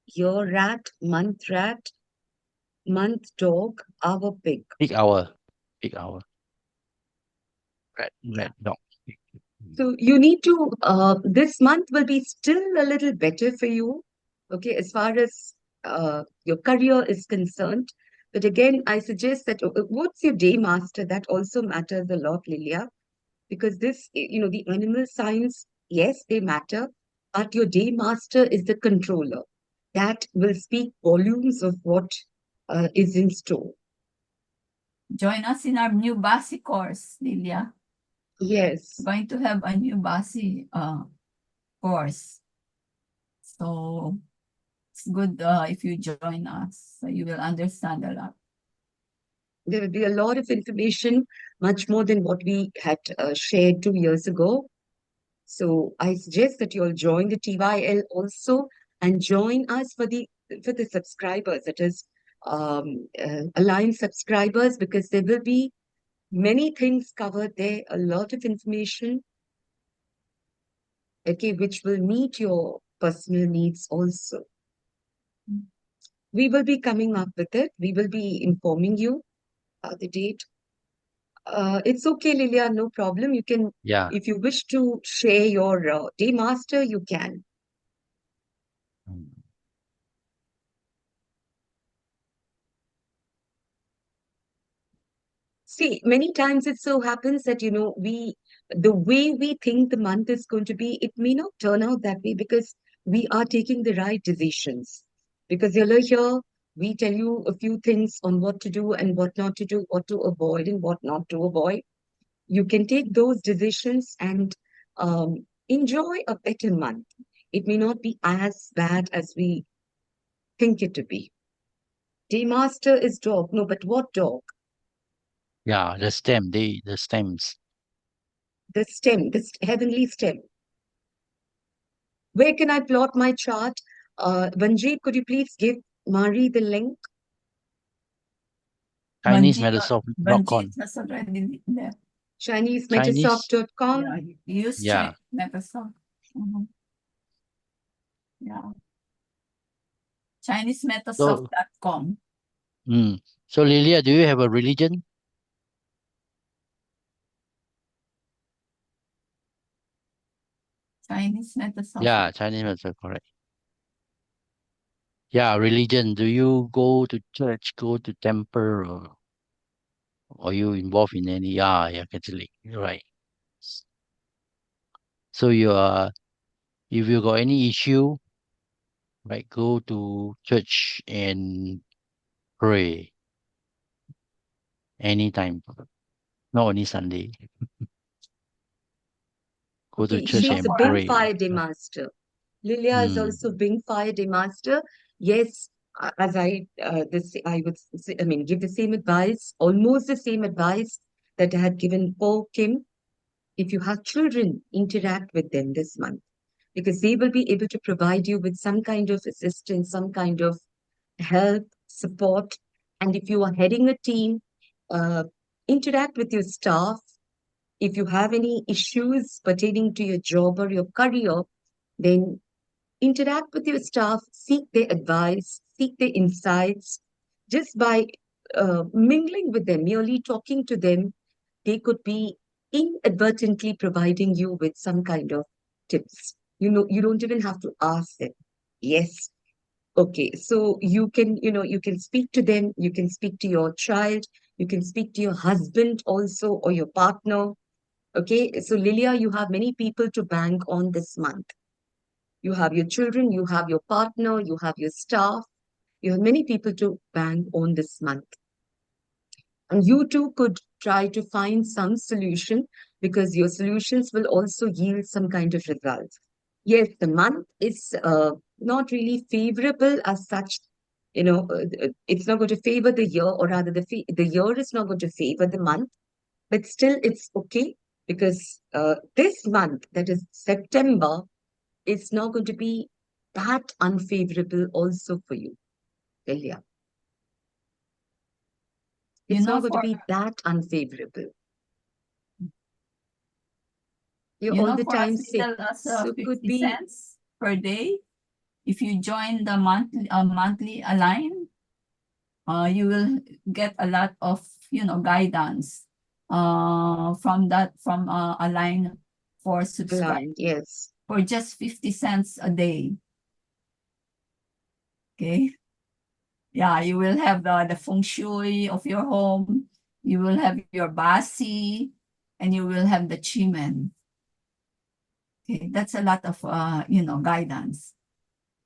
Your month dog, hour pig. Big hour. Big hour. Red dog. So you need to, this month will be still a little better for you, okay, as far as your career is concerned. But again, I suggest that what's your day master? That also matters a lot, Lilia, because this, the animal signs, yes, they matter, but your day master is the controller. That will speak volumes of what is in store. Join us in our new Bazi course, Lilia. Yes. We're going to have a new Bazi course. So it's good if you join us, so you will understand a lot. There will be a lot of information, much more than what we had shared 2 years ago. So I suggest that you all join the TYL also and join us for the subscribers, that is Alliance subscribers, because there will be many things covered there, a lot of information, okay, which will meet your personal needs also. We will be coming up with it. We will be informing you the date. It's okay, Lilia, no problem. You can, if you wish to share your day master, you can. See, many times it so happens that, the way we think the month is going to be, it may not turn out that way because we are taking the right decisions. Because you're here, we tell you a few things on what to do and what not to do, what to avoid and what not to avoid. You can take those decisions and enjoy a better month. It may not be as bad as we think it to be. Day master is dog. No, but what dog? Yeah, the stems. The stem, the heavenly stem. Where can I plot my chart? Vanjeet, could you please give Mari the link? ChineseMetasoft.com. has already left. ChineseMetasoft.com. Use Metasoft. Yeah. ChineseMetasoft.com. So Lilia, do you have a religion? Chinese Metasoft. Yeah, Chinese Metasoft, correct. Yeah, religion. Do you go to church, go to temple, or you involved in any? Yeah, Catholic. Right. So you are If you got any issue, right, go to church and pray anytime, not only Sunday. Go to Okay, church she's and a Bing pray. Fire Day Master. Lilia is also Bing Fire Day Master. Yes, as I would say, I mean, give the same advice, almost the same advice that I had given poor Kim. If you have children, interact with them this month because they will be able to provide you with some kind of assistance, some kind of help, support. And if you are heading a team, uh, interact with your staff. If you have any issues pertaining to your job or your career, then interact with your staff, seek their advice, seek their insights. Just by mingling with them, merely talking to them, they could be inadvertently providing you with some kind of tips. You don't even have to ask them. Yes. Okay. So you can speak to them, you can speak to your child, you can speak to your husband also or your partner. Okay. So Lilia, you have many people to bank on this month. You have your children, you have your partner, you have your staff, you have many people to bank on this month. And you too could try to find some solution because your solutions will also yield some kind of results. Yes, the month is not really favorable as such. It's not going to favor the year, or rather, the year is not going to favor the month. But still, it's okay because this month, that is September, is not going to be that unfavorable also for you, Delia. It's not going to be that unfavorable. You all the for time as sick. little as So 50 could be cents per day. If you join the monthly align, you will get a lot of guidance from align for subscribe. Yes. For just 50 cents a day. Okay. Yeah, you will have the feng shui of your home. You will have your Bazi, and you will have the qimen. Okay, that's a lot of guidance,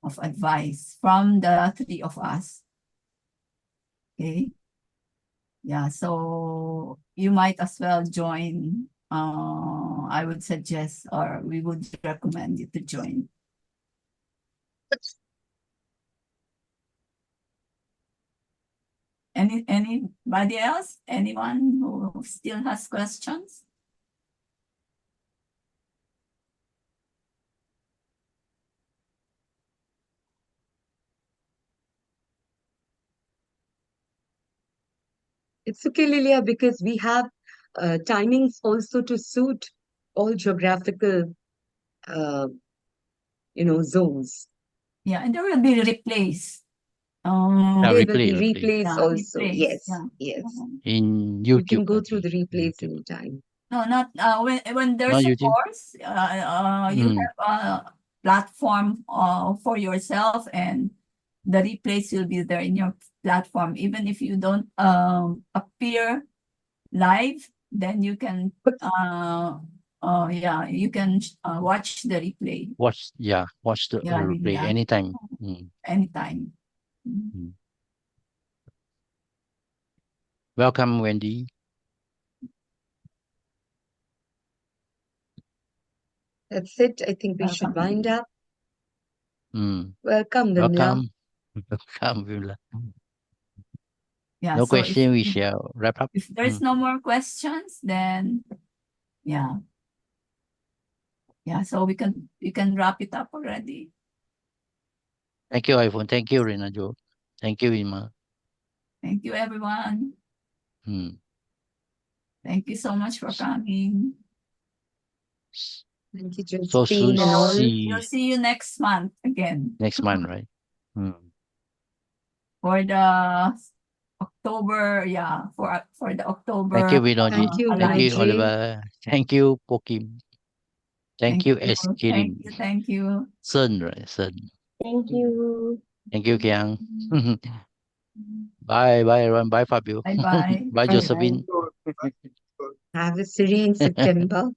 of advice from the three of us. Okay. Yeah, so you might as well join. I would suggest, or we would recommend you to join. Anybody else? Anyone who still has questions? It's okay, Lilia, because we have timings also to suit all geographical, zones. Yeah, and there will be replays. There will be replays yeah, also. replays, Yes, yeah. yes. In YouTube. You can go through the replays anytime. No, not when there's Not a YouTube. course, you have a platform for yourself, and the replays will be there in your platform. Even if you don't appear live, then you can you can watch the replay. Watch the replay anytime. Anytime. Welcome, Wendy. That's it. I think we should wind up. Welcome, Vimla. Welcome, Vimla. Yeah, no so question, we shall wrap up. If there's no more questions, then yeah, so we can wrap it up already. Thank you, iPhone. Thank you, Rena Jo. Thank you, Ima. Thank you, everyone. Thank you so much for coming. Thank you, Josephine, and all. We'll see you next month again. Next month, right? For the October, for the October. Thank you, Vinoji. Thank you, Thank you, Vinoji. Oliver. Thank you, Pokim. Thank you, Eskilim. Thank you. Sun, right? Sun. Thank you. Thank you, Kiang. Bye, everyone. Bye, Fabio. Bye. Bye, Josephine. Have a serene September.